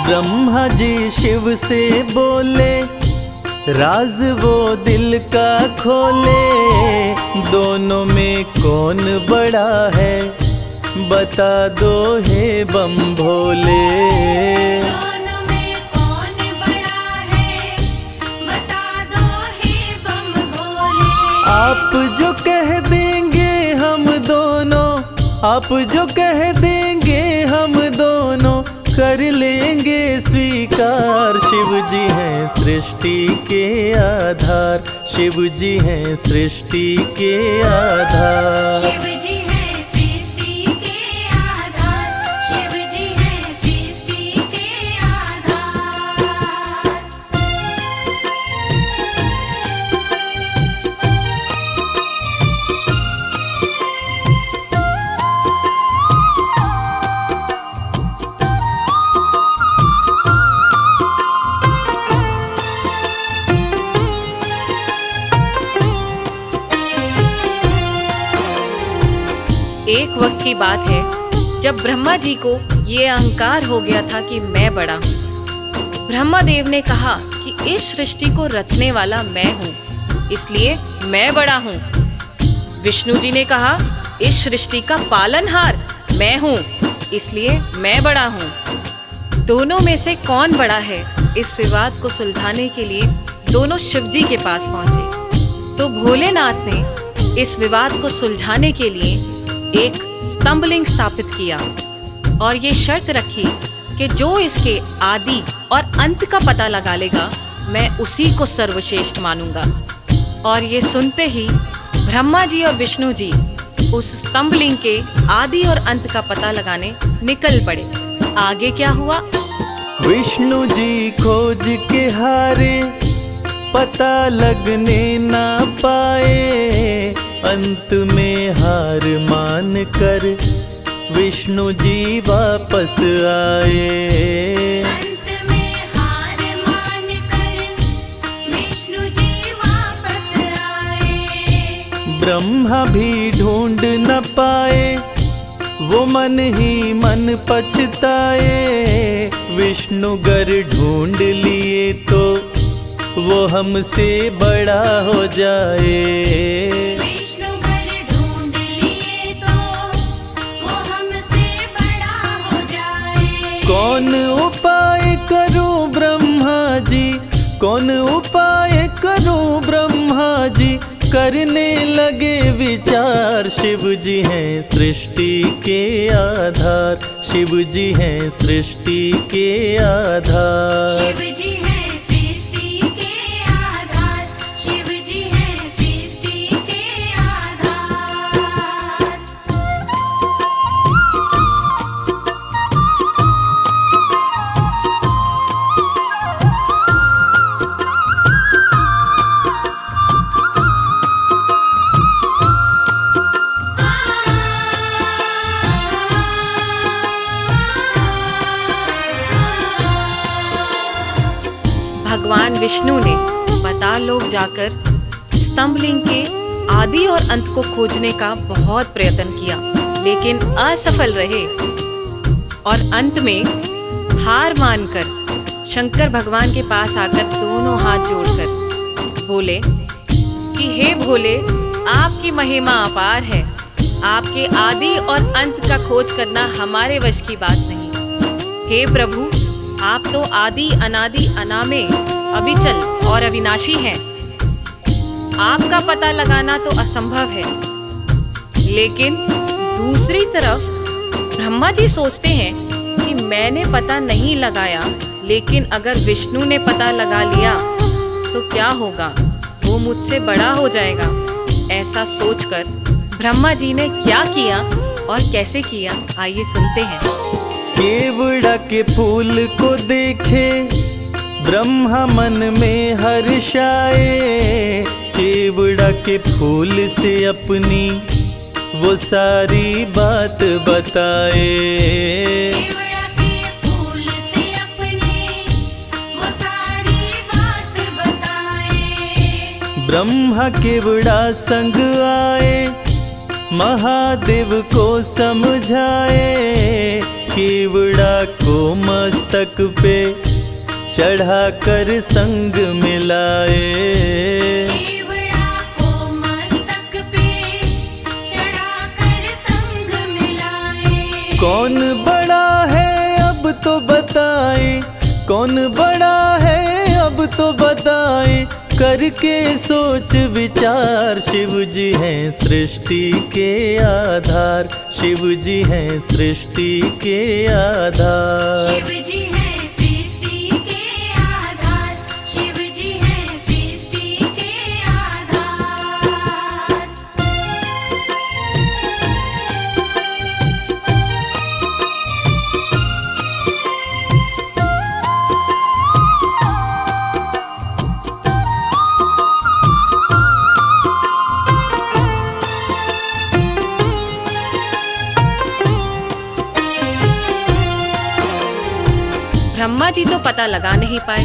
ब्रह्मा जी शिव से बोले, राज वो दिल का खोले, दोनों में कौन बड़ा है, बता दो हे बम भोले। दोनों में कौन बड़ा है, बता दो हे बम भोले। आप जो कह देंगे हम दोनों, आप जो कह देंगे हम दोनों, कर लेंगे स्वीकार। शिव जी हैं सृष्टि के आधार, शिव जी हैं सृष्टि के आधार। शिव जी है सृष्टि के आधार, शिव जी है सृष्टि के आधार। एक वक्त की बात है जब ब्रह्मा जी को ये अहंकार हो गया था कि मैं बड़ा हूँ। ब्रह्मा देव ने कहा कि इस सृष्टि को रचने वाला मैं हूँ, इसलिए मैं बड़ा हूँ। विष्णु जी ने कहा इस सृष्टि का पालनहार मैं हूँ, इसलिए मैं बड़ा हूँ। दोनों में से कौन बड़ा है, इस विवाद को सुलझाने के लिए दोनों शिव जी के पास पहुंचे। तो भोलेनाथ ने इस विवाद को सुलझाने के लिए एक स्तंभलिंग स्थापित किया और ये शर्त रखी कि जो इसके आदि और अंत का पता लगा लेगा, मैं उसी को सर्वश्रेष्ठ मानूंगा। और ये सुनते ही ब्रह्मा जी और विष्णु जी उस स्तंभलिंग के आदि और अंत का पता लगाने निकल पड़े। आगे क्या हुआ? विष्णु जी खोज के हारे, पता लगने ना पाए, अंत में हार मान कर विष्णु जी वापस आए। अंत में हार मान कर विष्णु जी वापस आए। ब्रह्मा भी ढूंढ न पाए, वो मन ही मन पछताए। विष्णु गर ढूंढ लिए तो वो हमसे बड़ा हो जाए। विष्णु घर ढूंढ लिए तो वो हमसे बड़ा हो जाए। कौन उपाय करूं ब्रह्मा जी, कौन उपाय करूं ब्रह्मा जी, करने लगे विचार। शिव जी हैं सृष्टि के आधार, शिव जी हैं सृष्टि के आधार। शिव जी है सृष्टि के आधार, शिव जी है सृष्टि के आधार। भगवान विष्णु ने पाताल लोक जाकर स्तंभलिंग के आदि और अंत को खोजने का बहुत प्रयत्न किया, लेकिन असफल रहे। और अंत में हार मानकर शंकर भगवान के पास आकर दोनों हाथ जोड़कर बोले कि हे भोले, आपकी महिमा अपार है, आपके आदि और अंत का खोज करना हमारे वश की बात नहीं। हे प्रभु, आप तो आदि अनादि अनामे अविचल और अविनाशी हैं। आपका पता लगाना तो असंभव है। लेकिन दूसरी तरफ ब्रह्मा जी सोचते हैं कि मैंने पता नहीं लगाया, लेकिन अगर विष्णु ने पता लगा लिया तो क्या होगा, वो मुझसे बड़ा हो जाएगा। ऐसा सोचकर ब्रह्मा जी ने क्या किया और कैसे किया, आइए सुनते हैं। केवड़ा के फूल को देखे ब्रह्मा मन में हर्षाए, केवड़ा के फूल से अपनी वो सारी बात बताए। केवड़ा के फूल से अपनी वो सारी बात बताए। ब्रह्मा केवड़ा संग आए, महादेव को समझाए, केवड़ा को मस्तक पे चढ़ाकर संग मिलाए। केवड़ा को मस्तक पे चढ़ाकर संग मिलाए। कौन बड़ा है अब तो बताए, कौन बड़ा है अब तो बताए, करके सोच विचार। शिव जी हैं सृष्टि के आधार, शिव जी हैं सृष्टि के आधार। शिव जी है सृष्टि के आधार, शिव जी है सृष्टि के आधार। ब्रह्मा जी तो पता लगा नहीं पाए,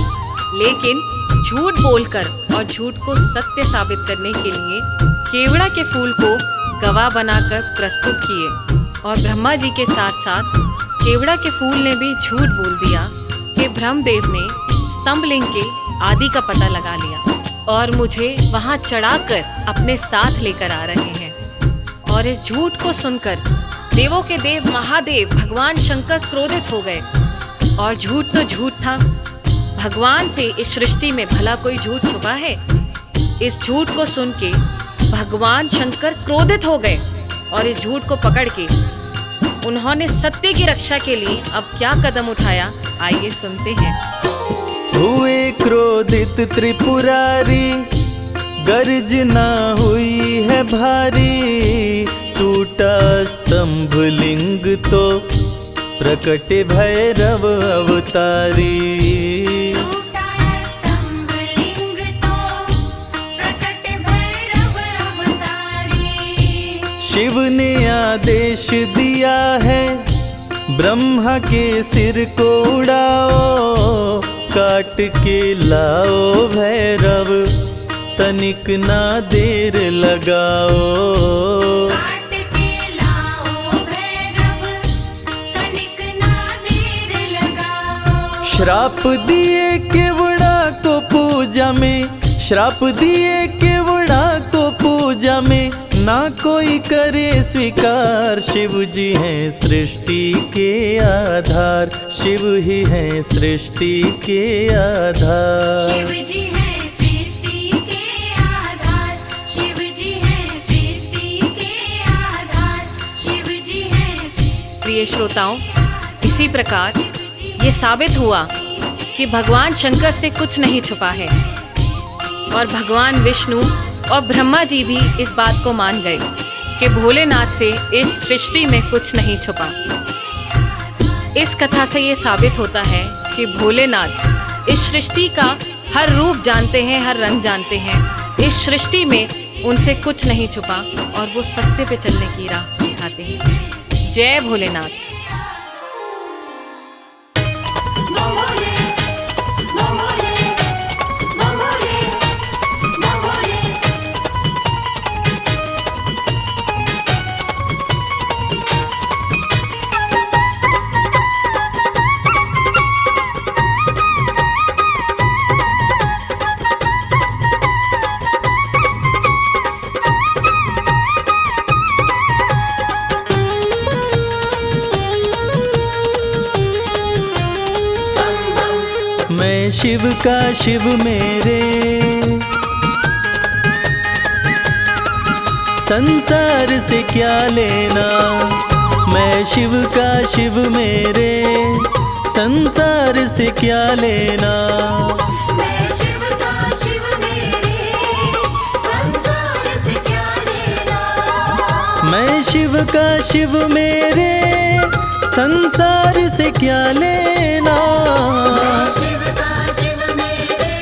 लेकिन झूठ बोलकर और झूठ को सत्य साबित करने के लिए केवड़ा के फूल को गवाह बनाकर प्रस्तुत किए। और ब्रह्मा जी के साथ साथ केवड़ा के फूल ने भी झूठ बोल दिया कि ब्रह्मदेव ने स्तंभलिंग के आदि का पता लगा लिया और मुझे वहां चढ़ाकर अपने साथ लेकर आ रहे हैं। और इस झूठ को सुनकर देवों के देव महादेव भगवान शंकर क्रोधित हो गए। और झूठ तो झूठ था, भगवान से इस सृष्टि में भला कोई झूठ छुपा है। इस झूठ को सुन के भगवान शंकर क्रोधित हो गए और इस झूठ को पकड़ के उन्होंने सत्य की रक्षा के लिए अब क्या कदम उठाया, आइए सुनते हैं। हुए क्रोधित त्रिपुरारी, गर्जना हुई है भारी, टूटा स्तंभलिंग तो प्रकट भैरव अवतारी। टूटा स्तंभलिंग तो प्रकट भैरव अवतारी। शिव ने आदेश दिया है, ब्रह्मा के सिर को उड़ाओ, काट के लाओ भैरव, तनिक ना देर लगाओ। काट के लाओ भैरव, तनिक ना देर लगाओ। श्राप दिए केवड़ा को पूजा में, श्राप दिए केवड़ा को पूजा में, ना कोई करे स्वीकार। शिव जी हैं सृष्टि के आधार, शिव ही हैं सृष्टि के आधार। शिव जी हैं सृष्टि के आधार, शिव जी हैं सृष्टि के आधार, शिव जी हैं। प्रिय श्रोताओं, इसी प्रकार ये साबित हुआ कि भगवान शंकर से कुछ नहीं छुपा है और भगवान विष्णु और ब्रह्मा जी भी इस बात को मान गए कि भोलेनाथ से इस सृष्टि में कुछ नहीं छुपा। इस कथा से ये साबित होता है कि भोलेनाथ इस सृष्टि का हर रूप जानते हैं, हर रंग जानते हैं। इस सृष्टि में उनसे कुछ नहीं छुपा और वो सत्य पे चलने की राह दिखाते हैं। जय भोलेनाथ। मैं शिव का शिव मेरे, संसार से क्या लेना। मैं शिव का शिव मेरे, संसार से क्या लेना। मैं शिव का शिव मेरे, संसार से क्या लेना। मैं शिव का शिव मेरे, संसार से क्या लेना। शिव का शिव मेरे,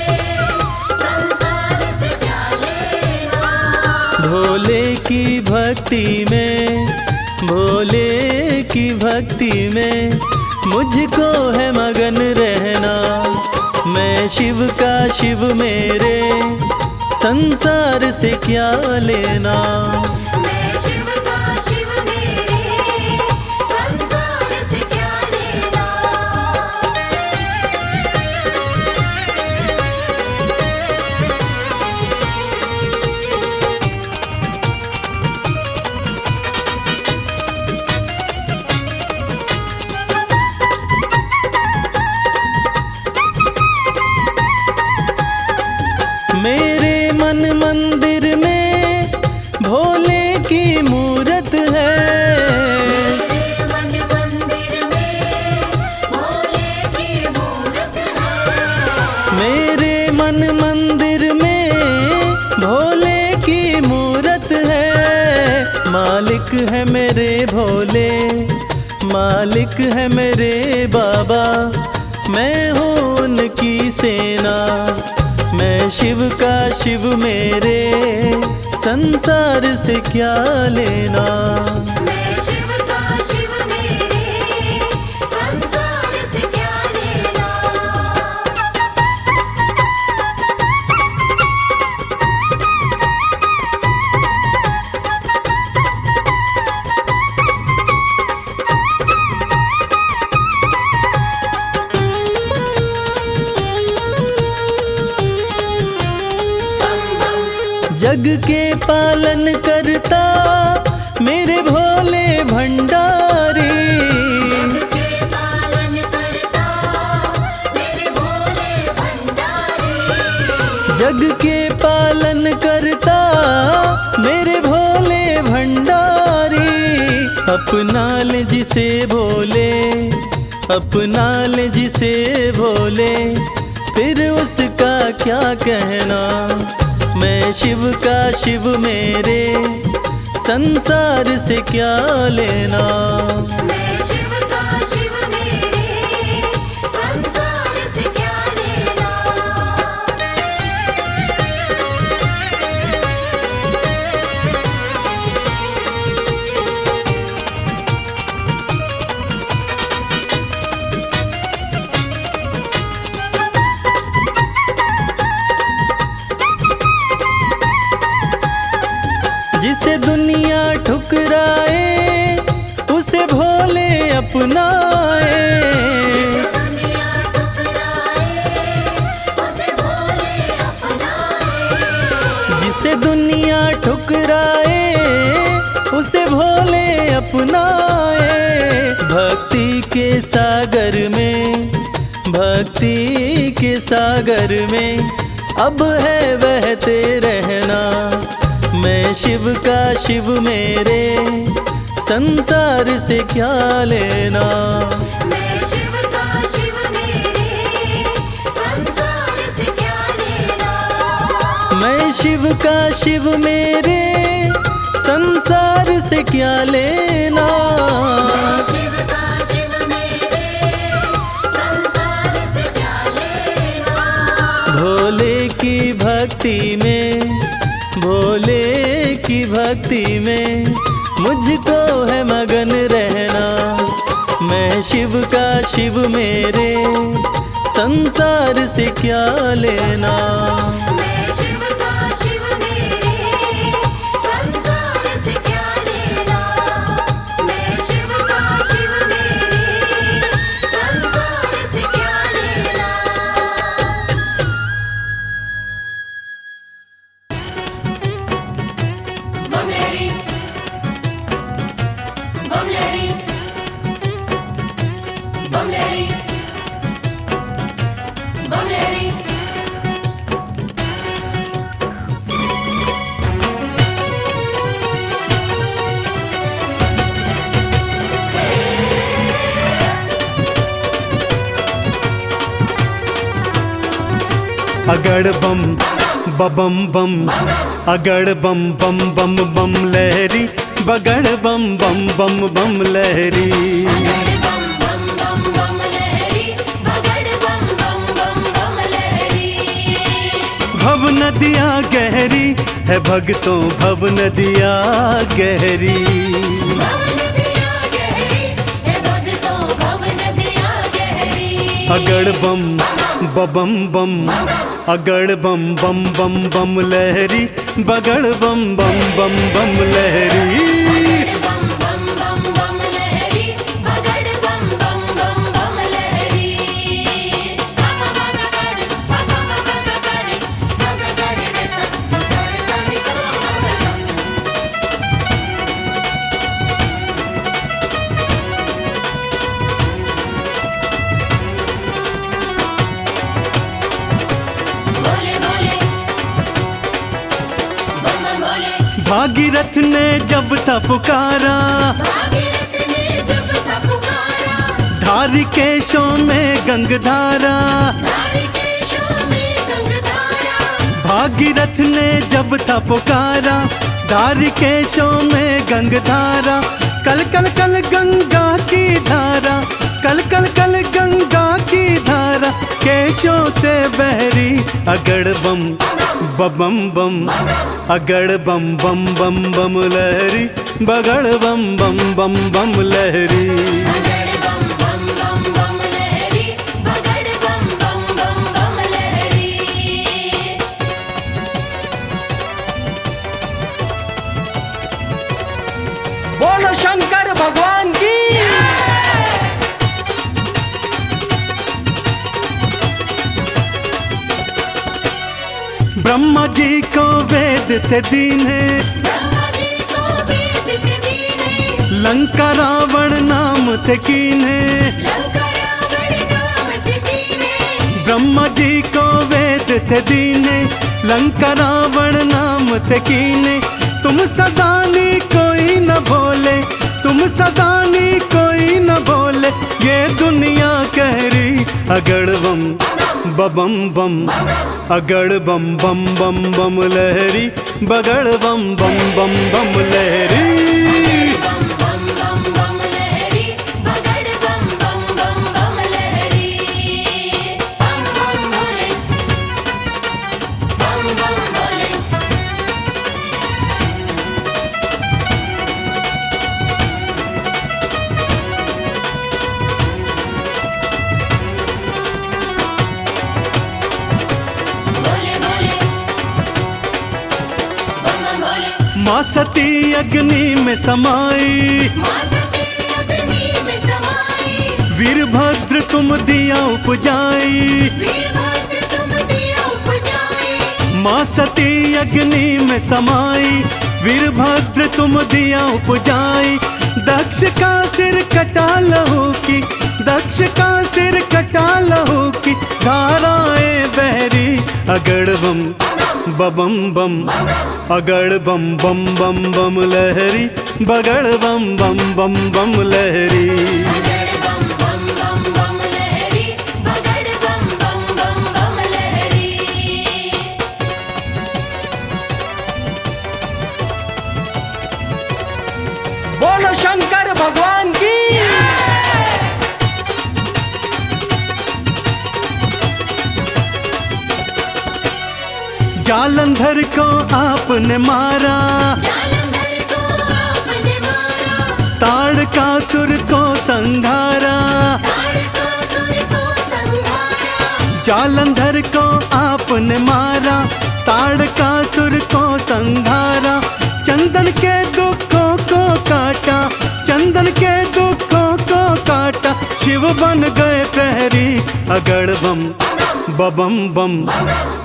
संसार से क्या लेना। भोले की भक्ति में, भोले की भक्ति में मुझको है मगन रहना। मैं शिव का शिव मेरे, संसार से क्या लेना। मैं शिव का शिव मेरे, संसार से क्या लेना। मेरे मन मंदिर में भोले की मूरत है। मेरे मन मंदिर में भोले की मूरत है। मेरे मन मंदिर में भोले की मूरत है। मालिक है मेरे भोले, मालिक है मेरे बाबा, मैं हूँ उनकी सेना। मैं शिव का शिव मेरे, संसार से क्या लेना। मैं शिव का शिव मेरे, संसार से क्या लेना। जग के पालन करता मेरे भोले भंडारी। जग के पालन करता मेरे भोले भंडारी। जग के पालन करता मेरे भोले भंडारी। अपना ले जिसे भोले, अपना ले जिसे भोले, फिर उसका क्या कहना। मैं शिव का शिव मेरे, संसार से क्या लेना। मैं शिव का शिव मेरे, संसार से क्या लेना। जिसे दुनिया ठुकराए उसे भोले अपनाए। दुनिया ठुकराए उसे भोले जिसे दुनिया ठुकराए उसे भोले अपनाए। भक्ति के सागर में, भक्ति के सागर में अब है बहते रहना। मैं शिव का शिव मेरे, संसार से क्या लेना। मैं शिव का शिव मेरे, संसार से क्या लेना। मैं शिव का शिव मेरे, संसार से क्या लेना। मैं शिव का शिव मेरे, संसार से क्या लेना। भोले की भक्ति में, भोले की भक्ति में मुझको है मगन रहना। मैं शिव का शिव मेरे, संसार से क्या लेना। मैं शिव का शिव मेरे, संसार से क्या लेना। मैं शिव का शिव मेरे, संसार से क्या लेना। बमलेरी बमलेरी बमलेरी बमलेरी। अगड़ बम बबम बम, अगड़ बम बम बम बम लहरी, बगड़ बम बम बम बम लहरी। बम बम बम बम लहरी, बगड़ बम बम बम बम लहरी। भव नदिया गहरी है भक्तों, भव नदिया गहरी। भव नदिया गहरी है भक्तों, भव नदिया गहरी। अगड़ बम बबम बम, अगड़ बम बम बम बम लहरी, बगड़ बम बम बम बम लहरी। बम बम बम बम लहरी, बगड़ बम बम बम बम लहरी। बाबा बाबा करे, बाबा बाबा करे, बाबा करे रे सब, सारे सारे करो बाबा। भोले भोले बम बम भोले। भागीरथ ने जब था पुकारा, भागीरथ ने जब था पुकारा, धार केशों में गंगधारा। धारी केशों में गंगधारा। भागीरथ ने जब था पुकारा, धार केशों में गंगधारा। कल कल कल गंगा की धारा, कल कल कल गंगा की धारा, केशों से बहरी। अगड़ बम बम बम, अगड़ बम बम बम बम लहरी, बगड़ बम बम बम बम लहरी। बगड़ बम बम बम बम लहरी, बगड़ बम बम बम बम लहरी। बोलो शंकर भगवान की। ब्रह्मा जी को वेद थे दीने, ब्रह्मा जी को वेद थे दीने। लंका रावण नाम थे कीने। लंका रावण नाम थे दीने। ब्रह्मा जी को वेद थे दीने, लंका रावण नाम थे कीने। तुम सदानी कोई न बोले, तुम सदानी कोई न बोले, ये दुनिया कह रही। अगड़ बम बम बम, अगड़ बम बम बम बम लहरी, बगड़ बम बम बम बम लहरी। बम बम बम बम लहरी, बगड़ बम बम बम बम लहरी। बम बम भोले, बम बम भोले। भोले भोले बम बम भोले। माँ सती अग्नि में समाई, माँ सती अग्नि में समाई। वीरभद्र तुम दिया उपजाई। वीरभद्र तुम दिया उपजाई। माँ सती अग्नि में समाई, वीरभद्र तुम दिया उपजाई। दक्ष का सिर कटा लहू की, दक्ष का सिर कटा लहू की, धाराएं बहरी अगड़ बम बम बम, अगड़ बम बम बम बम लहरी, बगड़ बम बम बम बम लहरी। बगड़ बम बम बम बम लहरी, बगड़ बम बम बम बम लहरी। बोलो शंकर भगवान की। जालंधर को आपने मारा, जालंधर को आपने मारा, ताड़कासुर को संघारा। ताड़कासुर को संहारा। जालंधर को आपने मारा, ताड़कासुर को संघारा। चंदन के दुखों को काटा, चंदन के दुखों को काटा। शिव बन गए प्रहरी अगड़ बम बम बम,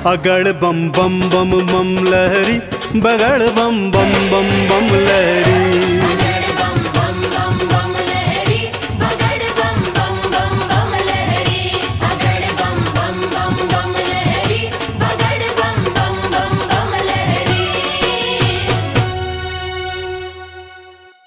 अगड़ बम बम बम बम लहरी, बगड़ बम बम बम बम लहरी।